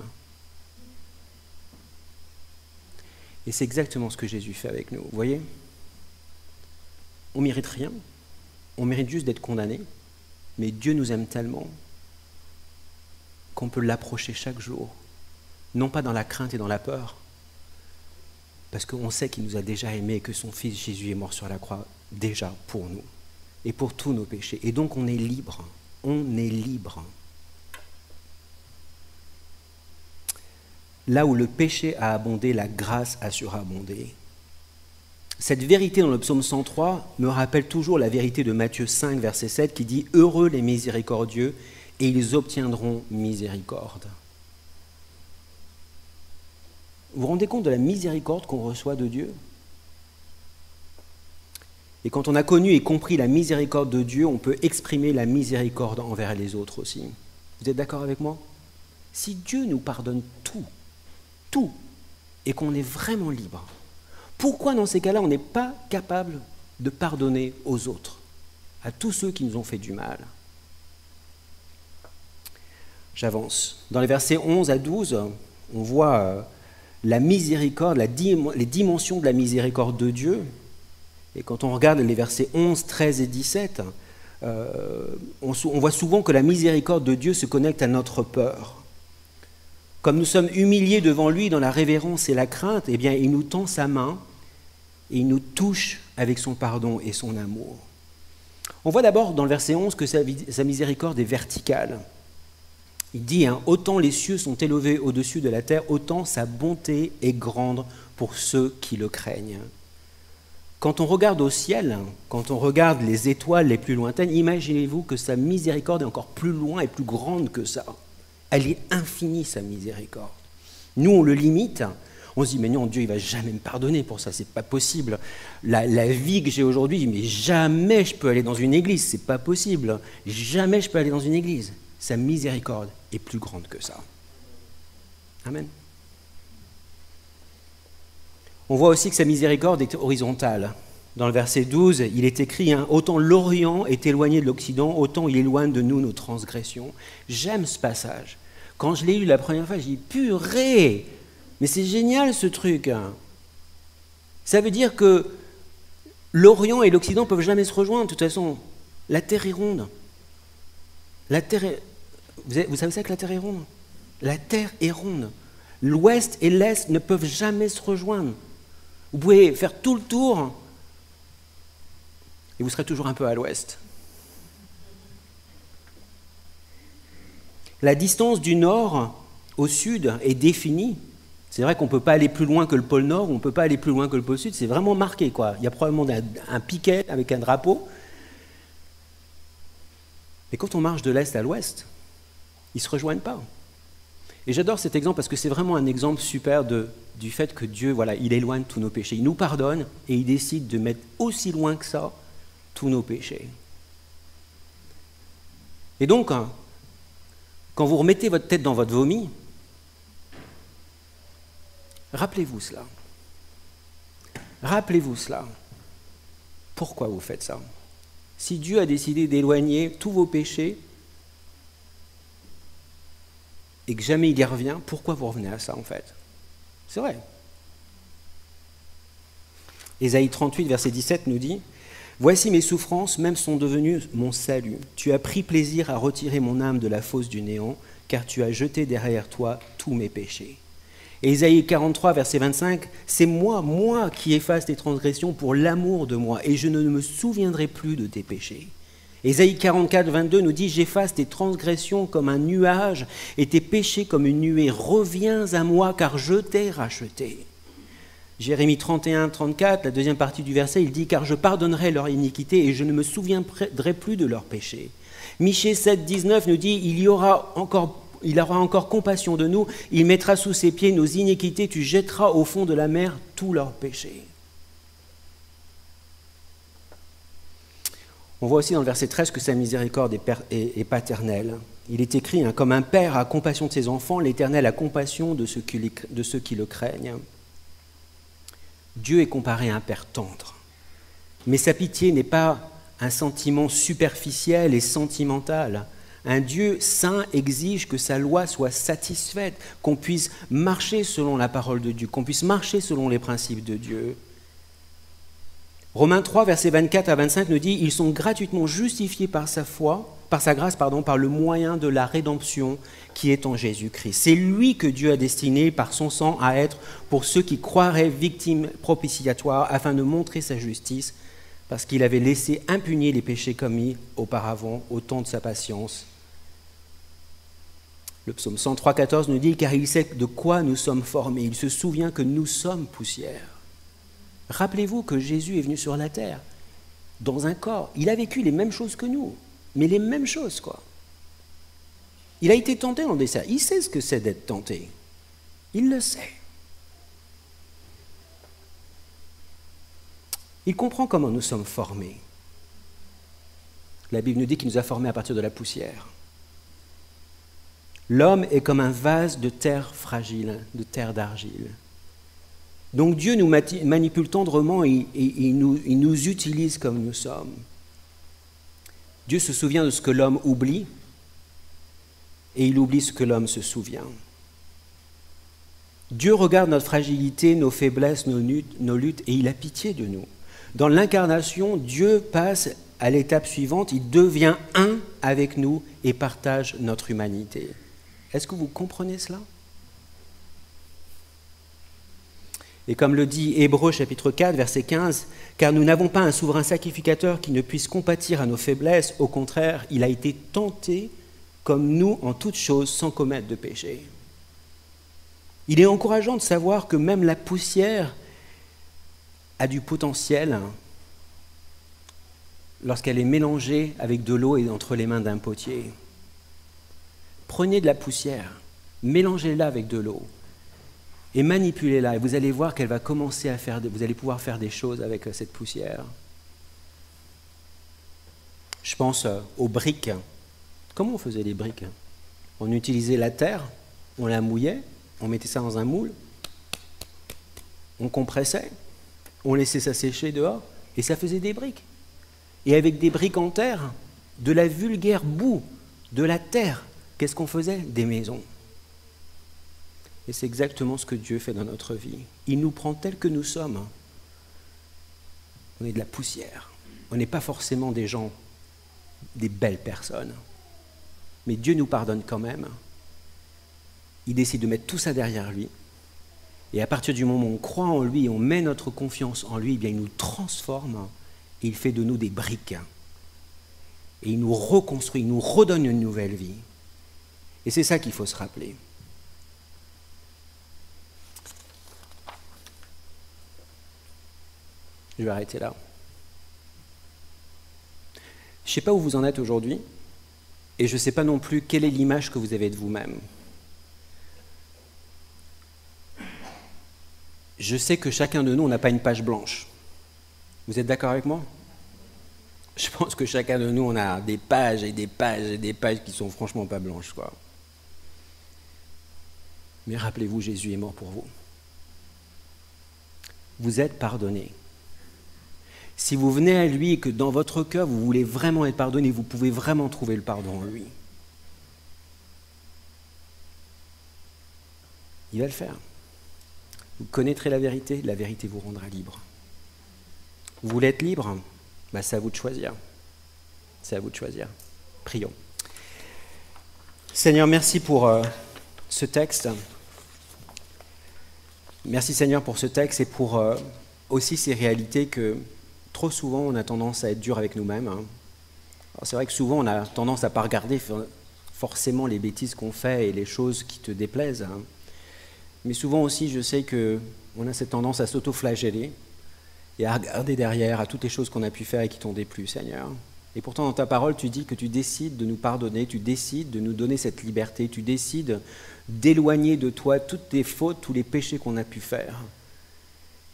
Et c'est exactement ce que Jésus fait avec nous. Vous voyez, on ne mérite rien, on mérite juste d'être condamné, mais Dieu nous aime tellement qu'on peut l'approcher chaque jour, non pas dans la crainte et dans la peur, parce qu'on sait qu'il nous a déjà aimés et que son Fils Jésus est mort sur la croix déjà pour nous et pour tous nos péchés. Et donc on est libre, on est libre. Là où le péché a abondé, la grâce a surabondé. Cette vérité dans le psaume 103 me rappelle toujours la vérité de Matthieu 5, verset 7, qui dit « Heureux les miséricordieux, et ils obtiendront miséricorde. » Vous vous rendez compte de la miséricorde qu'on reçoit de Dieu? Et quand on a connu et compris la miséricorde de Dieu, on peut exprimer la miséricorde envers les autres aussi. Vous êtes d'accord avec moi? Si Dieu nous pardonne tout, et qu'on est vraiment libre, pourquoi dans ces cas-là on n'est pas capable de pardonner aux autres, à tous ceux qui nous ont fait du mal? J'avance. Dans les versets 11 à 12, on voit la miséricorde, les dimensions de la miséricorde de Dieu. Et quand on regarde les versets 11, 13 et 17, on voit souvent que la miséricorde de Dieu se connecte à notre peur. Comme nous sommes humiliés devant lui dans la révérence et la crainte, eh bien, il nous tend sa main et il nous touche avec son pardon et son amour. On voit d'abord dans le verset 11 que sa miséricorde est verticale. Il dit, autant les cieux sont élevés au-dessus de la terre, autant sa bonté est grande pour ceux qui le craignent. Quand on regarde au ciel, quand on regarde les étoiles les plus lointaines, imaginez-vous que sa miséricorde est encore plus loin et plus grande que ça. Elle est infinie, sa miséricorde. Nous, on le limite, On se dit, mais non, Dieu, il ne va jamais me pardonner pour ça, c'est pas possible. La vie que j'ai aujourd'hui, mais jamais je peux aller dans une église, c'est pas possible. Jamais je peux aller dans une église. Sa miséricorde est plus grande que ça. Amen. On voit aussi que sa miséricorde est horizontale. Dans le verset 12, il est écrit, hein, « Autant l'Orient est éloigné de l'Occident, autant il éloigne de nous nos transgressions. » J'aime ce passage. Quand je l'ai lu la première fois, j'ai dit « Purée ! Mais c'est génial ce truc !» Ça veut dire que l'Orient et l'Occident ne peuvent jamais se rejoindre. De toute façon, la Terre est ronde. La Terre est... Vous savez ça que la Terre est ronde? La Terre est ronde. L'Ouest et l'Est ne peuvent jamais se rejoindre. Vous pouvez faire tout le tour et vous serez toujours un peu à l'ouest. La distance du nord au sud est définie. C'est vrai qu'on ne peut pas aller plus loin que le pôle nord, on ne peut pas aller plus loin que le pôle sud, c'est vraiment marqué, quoi. Il y a probablement un piquet avec un drapeau. Mais quand on marche de l'est à l'ouest, ils ne se rejoignent pas. Et j'adore cet exemple parce que c'est vraiment un exemple super du fait que Dieu, voilà, il éloigne tous nos péchés. Il nous pardonne et il décide de mettre aussi loin que ça tous nos péchés. Et donc, quand vous remettez votre tête dans votre vomi, rappelez-vous cela. Rappelez-vous cela. Pourquoi vous faites ça? Si Dieu a décidé d'éloigner tous vos péchés et que jamais il y revient, pourquoi vous revenez à ça en fait? C'est vrai. Ésaïe 38, verset 17 nous dit « Voici mes souffrances, même sont devenues mon salut. Tu as pris plaisir à retirer mon âme de la fosse du néant, car tu as jeté derrière toi tous mes péchés. » Et Ésaïe 43, verset 25 « C'est moi qui efface tes transgressions pour l'amour de moi, et je ne me souviendrai plus de tes péchés. » Ésaïe 44, 22 nous dit « J'efface tes transgressions comme un nuage et tes péchés comme une nuée. Reviens à moi, car je t'ai racheté. » Jérémie 31, 34, la deuxième partie du verset, il dit « Car je pardonnerai leur iniquité et je ne me souviendrai plus de leurs péchés. » Michée 7, 19 nous dit « Il aura encore compassion de nous, il mettra sous ses pieds nos iniquités, tu jetteras au fond de la mer tous leurs péchés. » On voit aussi dans le verset 13 que sa miséricorde est paternelle. Il est écrit, hein, « Comme un père a compassion de ses enfants, l'Éternel a compassion de ceux qui le craignent. » Dieu est comparé à un père tendre. Mais sa pitié n'est pas un sentiment superficiel et sentimental. Un Dieu saint exige que sa loi soit satisfaite, qu'on puisse marcher selon la parole de Dieu, qu'on puisse marcher selon les principes de Dieu. Romains 3, versets 24 à 25 nous dit « Ils sont gratuitement justifiés par sa grâce, par le moyen de la rédemption qui est en Jésus-Christ. C'est lui que Dieu a destiné par son sang à être pour ceux qui croiraient victimes propitiatoires afin de montrer sa justice, parce qu'il avait laissé impunis les péchés commis auparavant au temps de sa patience. » Le psaume 103, 14 nous dit « Car il sait de quoi nous sommes formés, il se souvient que nous sommes poussière. » Rappelez-vous que Jésus est venu sur la terre, dans un corps. Il a vécu les mêmes choses que nous, mais les mêmes choses, quoi. Il a été tenté dans des dessert. Il sait ce que c'est d'être tenté. Il le sait. Il comprend comment nous sommes formés. La Bible nous dit qu'il nous a formés à partir de la poussière. L'homme est comme un vase de terre fragile, de terre d'argile. Donc Dieu nous manipule tendrement et il nous utilise comme nous sommes. Dieu se souvient de ce que l'homme oublie et il oublie ce que l'homme se souvient. Dieu regarde notre fragilité, nos faiblesses, nos luttes et il a pitié de nous. Dans l'incarnation, Dieu passe à l'étape suivante, il devient un avec nous et partage notre humanité. Est-ce que vous comprenez cela ? Et comme le dit Hébreux chapitre 4, verset 15, « Car nous n'avons pas un souverain sacrificateur qui ne puisse compatir à nos faiblesses, au contraire, il a été tenté comme nous en toutes choses sans commettre de péché. » Il est encourageant de savoir que même la poussière a du potentiel lorsqu'elle est mélangée avec de l'eau et entre les mains d'un potier. Prenez de la poussière, mélangez-la avec de l'eau. Et manipulez-la, et vous allez voir qu'elle va commencer à faire, vous allez pouvoir faire des choses avec cette poussière. Je pense aux briques. Comment on faisait les briques? On utilisait la terre, on la mouillait, on mettait ça dans un moule, on compressait, on laissait ça sécher dehors, et ça faisait des briques. Et avec des briques en terre, de la vulgaire boue, de la terre, qu'est-ce qu'on faisait? Des maisons. Et c'est exactement ce que Dieu fait dans notre vie. Il nous prend tels que nous sommes. On est de la poussière. On n'est pas forcément des gens, des belles personnes. Mais Dieu nous pardonne quand même. Il décide de mettre tout ça derrière lui. Et à partir du moment où on croit en lui, on met notre confiance en lui, eh bien il nous transforme et il fait de nous des briques. Et il nous reconstruit, il nous redonne une nouvelle vie. Et c'est ça qu'il faut se rappeler. Je vais arrêter là. Je ne sais pas où vous en êtes aujourd'hui, et je ne sais pas non plus quelle est l'image que vous avez de vous-même. Je sais que chacun de nous, on n'a pas une page blanche. Vous êtes d'accord avec moi? Je pense que chacun de nous, on a des pages et des pages et des pages qui sont franchement pas blanches, quoi. Mais rappelez-vous, Jésus est mort pour vous. Vous êtes pardonnés. Si vous venez à lui et que dans votre cœur, vous voulez vraiment être pardonné, vous pouvez vraiment trouver le pardon en lui. Il va le faire. Vous connaîtrez la vérité vous rendra libre. Vous voulez être libre? C'est à vous de choisir. C'est à vous de choisir. Prions. Seigneur, merci pour ce texte. Merci Seigneur pour ce texte et pour aussi ces réalités que trop souvent on a tendance à être dur avec nous-mêmes. Alors, c'est vrai que souvent on a tendance à ne pas regarder forcément les bêtises qu'on fait et les choses qui te déplaisent. Mais souvent aussi je sais qu'on a cette tendance à s'auto-flageller et à regarder derrière à toutes les choses qu'on a pu faire et qui t'ont déplu, Seigneur. Et pourtant, dans ta parole, tu dis que tu décides de nous pardonner, tu décides de nous donner cette liberté, tu décides d'éloigner de toi toutes tes fautes, tous les péchés qu'on a pu faire.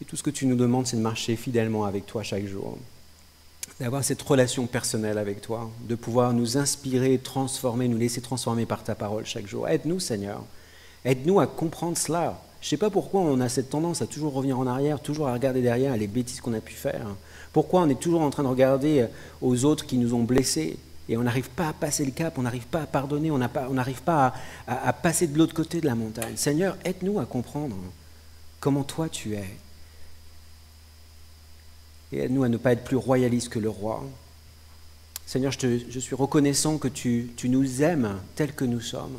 Et tout ce que tu nous demandes, c'est de marcher fidèlement avec toi chaque jour, d'avoir cette relation personnelle avec toi, de pouvoir nous inspirer, transformer, nous laisser transformer par ta parole chaque jour. Aide-nous, Seigneur. Aide-nous à comprendre cela. Je ne sais pas pourquoi on a cette tendance à toujours revenir en arrière, toujours à regarder derrière les bêtises qu'on a pu faire. Pourquoi on est toujours en train de regarder aux autres qui nous ont blessés et on n'arrive pas à passer le cap, on n'arrive pas à pardonner, on n'arrive pas à passer de l'autre côté de la montagne. Seigneur, aide-nous à comprendre comment toi tu es. Et aide-nous à ne pas être plus royaliste que le roi. Seigneur, je suis reconnaissant que tu nous aimes tels que nous sommes.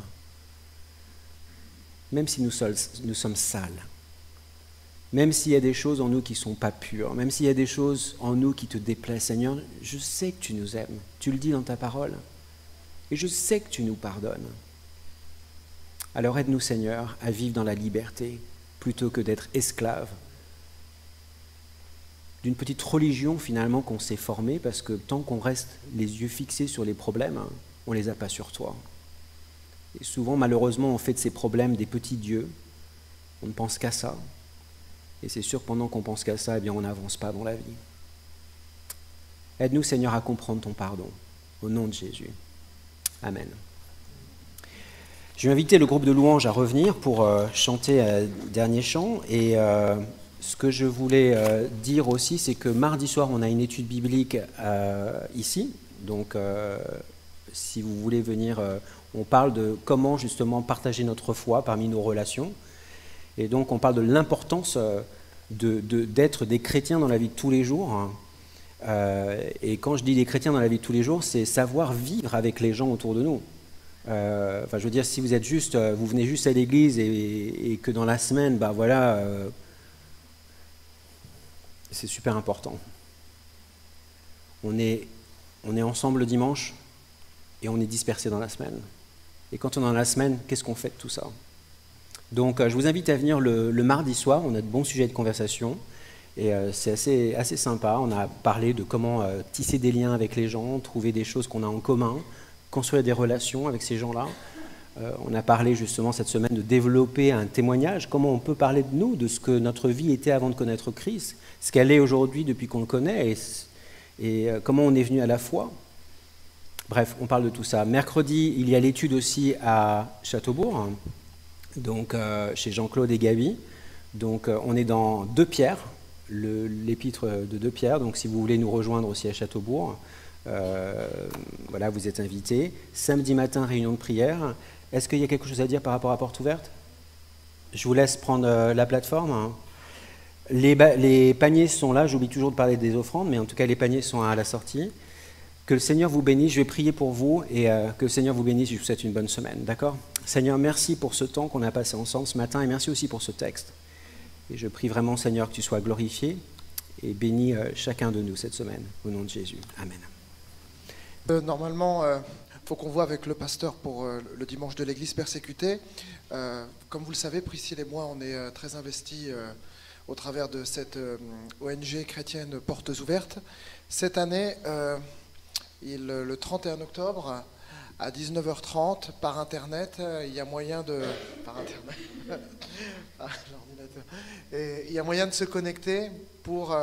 Même si nous sommes sales, même s'il y a des choses en nous qui ne sont pas pures, même s'il y a des choses en nous qui te déplaisent, Seigneur, je sais que tu nous aimes, tu le dis dans ta parole, et je sais que tu nous pardonnes. Alors aide-nous, Seigneur, à vivre dans la liberté, plutôt que d'être esclaves d'une petite religion finalement qu'on s'est formée, parce que tant qu'on reste les yeux fixés sur les problèmes, on ne les a pas sur toi. Et souvent, malheureusement, on fait de ces problèmes des petits dieux. On ne pense qu'à ça. Et c'est sûr que pendant qu'on pense qu'à ça, eh bien, on n'avance pas dans la vie. Aide-nous, Seigneur, à comprendre ton pardon. Au nom de Jésus. Amen. Je vais inviter le groupe de louanges à revenir pour chanter un dernier chant. Et ce que je voulais dire aussi, c'est que mardi soir, on a une étude biblique ici. Donc, si vous voulez venir... on parle de comment justement partager notre foi parmi nos relations. Et donc on parle de l'importance d'être des chrétiens dans la vie de tous les jours. Et quand je dis des chrétiens dans la vie de tous les jours, c'est savoir vivre avec les gens autour de nous. Je veux dire, si vous êtes juste, vous venez juste à l'église et que dans la semaine, c'est super important. On est ensemble le dimanche et on est dispersés dans la semaine. Et quand on est dans la semaine, qu'est-ce qu'on fait de tout ça? Donc, je vous invite à venir le mardi soir. On a de bons sujets de conversation. Et c'est assez sympa. On a parlé de comment tisser des liens avec les gens, trouver des choses qu'on a en commun, construire des relations avec ces gens-là. On a parlé justement cette semaine de développer un témoignage, comment on peut parler de nous, de ce que notre vie était avant de connaître Christ, ce qu'elle est aujourd'hui depuis qu'on le connaît, et comment on est venu à la foi. Bref, on parle de tout ça. Mercredi, il y a l'étude aussi à Châteaubourg, donc chez Jean-Claude et Gaby. Donc on est dans 2 Pierre, l'épître de 2 Pierre, donc si vous voulez nous rejoindre aussi à Châteaubourg, voilà, vous êtes invités. Samedi matin, réunion de prière. Est-ce qu'il y a quelque chose à dire par rapport à Porte Ouverte? Je vous laisse prendre la plateforme. Les paniers sont là, j'oublie toujours de parler des offrandes, mais en tout cas les paniers sont à la sortie. Que le Seigneur vous bénisse, je vais prier pour vous et que le Seigneur vous bénisse, je vous souhaite une bonne semaine, d'accord? Seigneur, merci pour ce temps qu'on a passé ensemble ce matin et merci aussi pour ce texte. Et je prie vraiment, Seigneur, que tu sois glorifié et bénis chacun de nous cette semaine, au nom de Jésus. Amen. Normalement, faut qu'on voit avec le pasteur pour le dimanche de l'église persécutée. Comme vous le savez, Priscille et moi, on est très investis au travers de cette ONG chrétienne Portes Ouvertes. Cette année, le 31 octobre, à 19h30, par Internet, il y a moyen de... Par Internet par l'ordinateur. Et il y a moyen de se connecter pour...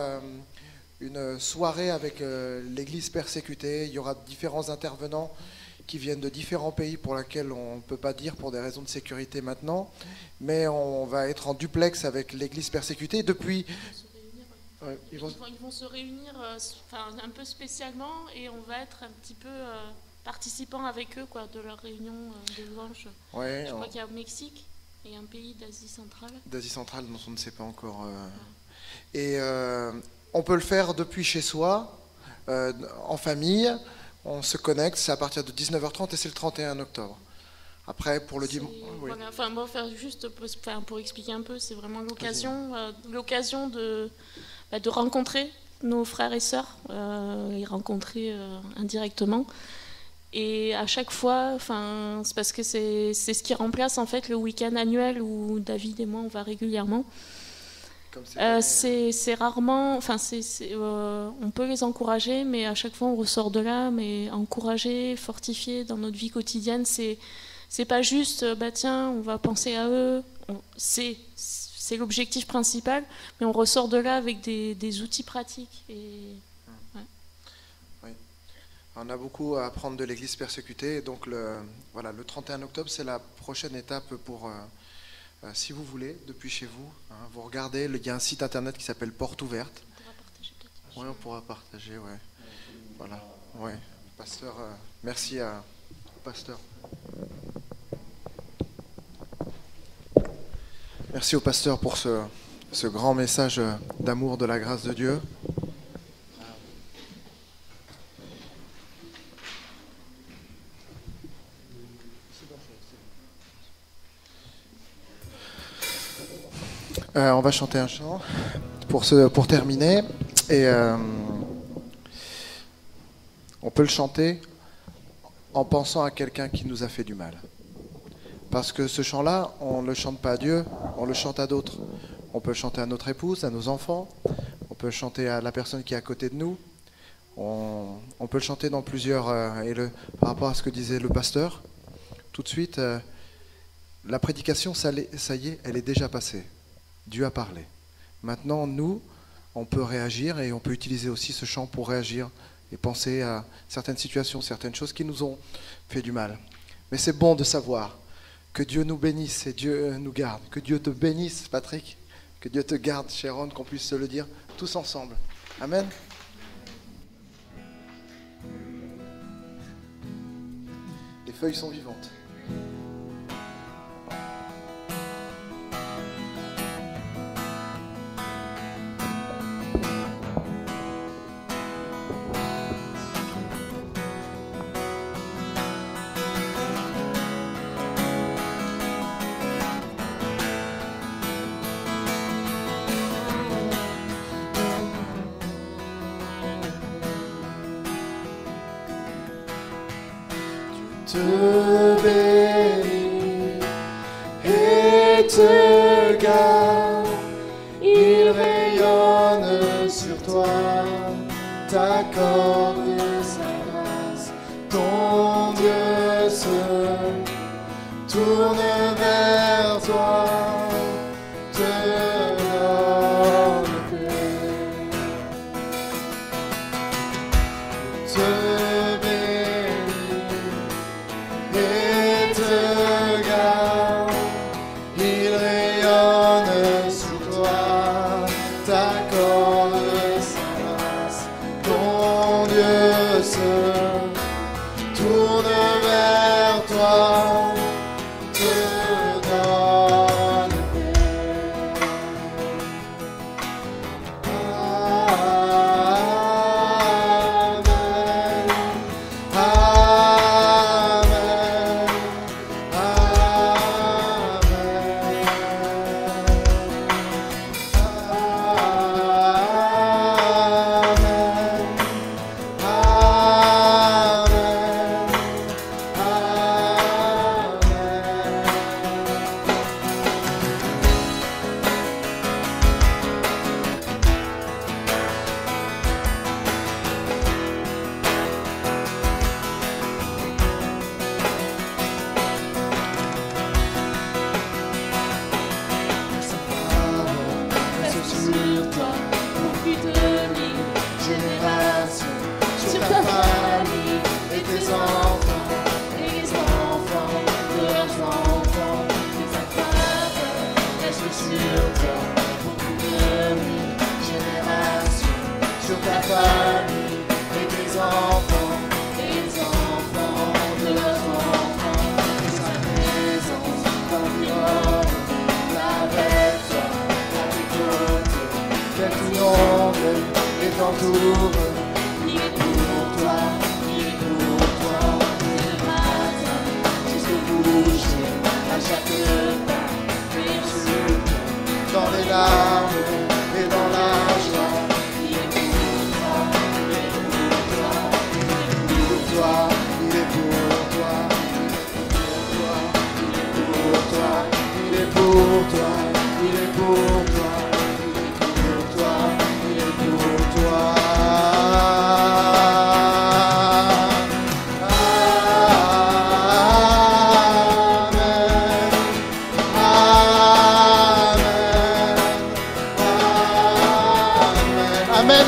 une soirée avec l'église persécutée. Il y aura différents intervenants qui viennent de différents pays pour lesquels on ne peut pas dire pour des raisons de sécurité maintenant, mais on va être en duplex avec l'église persécutée. Depuis... Ils vont se réunir un peu spécialement et on va être un petit peu participants avec eux de leur réunion de louange. Ouais, je crois qu'il y a au Mexique et un pays d'Asie centrale. D'Asie centrale dont on ne sait pas encore. Et on peut le faire depuis chez soi, en famille. On se connecte, c'est à partir de 19h30 et c'est le 31 octobre. Après, pour le dimanche... Oui. Voilà, juste pour expliquer un peu, c'est vraiment l'occasion de rencontrer nos frères et sœurs, les rencontrer indirectement. Et à chaque fois, c'est parce que c'est ce qui remplace en fait le week-end annuel où David et moi on va régulièrement. C'est rarement, on peut les encourager, mais à chaque fois on ressort de là, mais encourager, fortifier dans notre vie quotidienne, c'est pas juste, tiens, on va penser à eux, c'est l'objectif principal, mais on ressort de là avec des outils pratiques. Et, ouais. Oui. On a beaucoup à apprendre de l'église persécutée, donc le 31 octobre, c'est la prochaine étape pour... si vous voulez, depuis chez vous, vous regardez, il y a un site internet qui s'appelle Porte Ouverte. On pourra partager peut-être. Oui, on pourra partager, ouais. Voilà, ouais. Pasteur, merci au pasteur. Merci au pasteur pour ce grand message d'amour de la grâce de Dieu. On va chanter un chant pour terminer. Et on peut le chanter en pensant à quelqu'un qui nous a fait du mal. Parce que ce chant-là, on ne le chante pas à Dieu, on le chante à d'autres. On peut le chanter à notre épouse, à nos enfants, on peut le chanter à la personne qui est à côté de nous. On peut le chanter dans plusieurs... par rapport à ce que disait le pasteur, tout de suite, la prédication, ça y est, elle est déjà passée. Dieu a parlé. Maintenant, nous, on peut réagir et on peut utiliser aussi ce chant pour réagir et penser à certaines situations, certaines choses qui nous ont fait du mal. Mais c'est bon de savoir que Dieu nous bénisse et Dieu nous garde. Que Dieu te bénisse, Patrick. Que Dieu te garde, Sharon, qu'on puisse se le dire tous ensemble. Amen. Les feuilles sont vivantes. Te bénit et te garde, il rayonne sur toi, t'accorde sa grâce, ton Dieu seul, Dieu se tourne vers toi, te donne paix.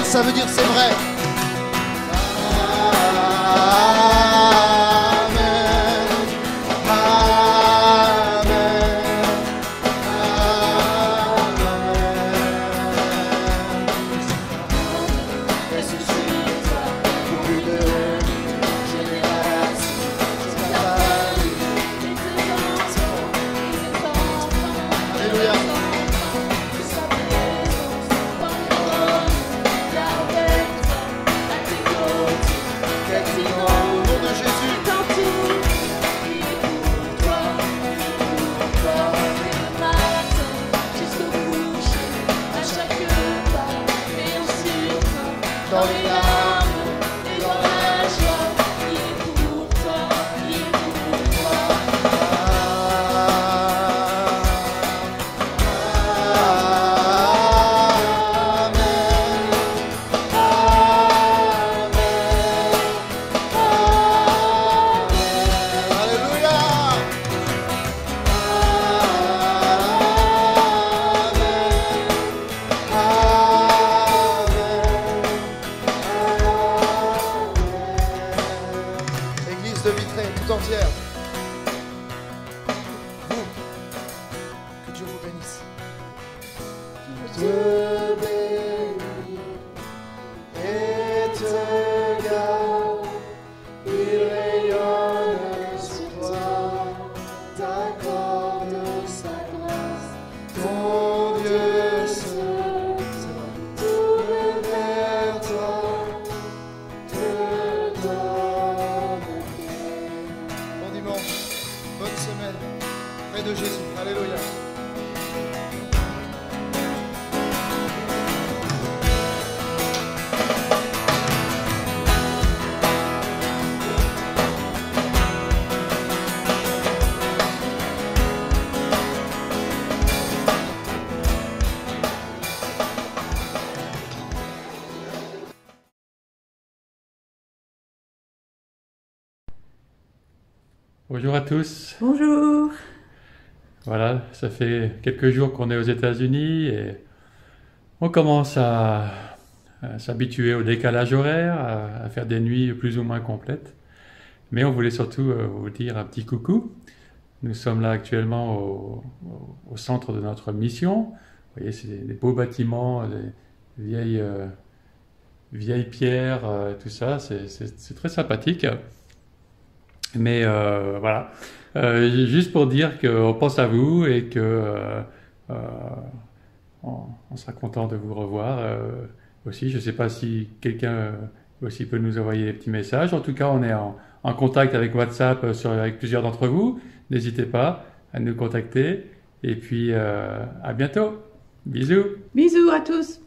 Ça veut dire c'est vrai. Bonjour à tous. Bonjour. Voilà, ça fait quelques jours qu'on est aux États-Unis et on commence à s'habituer au décalage horaire, à faire des nuits plus ou moins complètes. Mais on voulait surtout vous dire un petit coucou. Nous sommes là actuellement au centre de notre mission. Vous voyez, c'est des beaux bâtiments, des vieilles vieilles pierres, tout ça, c'est très sympathique. Mais voilà, juste pour dire qu'on pense à vous et que on sera content de vous revoir aussi. Je ne sais pas si quelqu'un aussi peut nous envoyer des petits messages. En tout cas, on est en contact avec WhatsApp avec plusieurs d'entre vous. N'hésitez pas à nous contacter. Et puis, à bientôt. Bisous. Bisous à tous.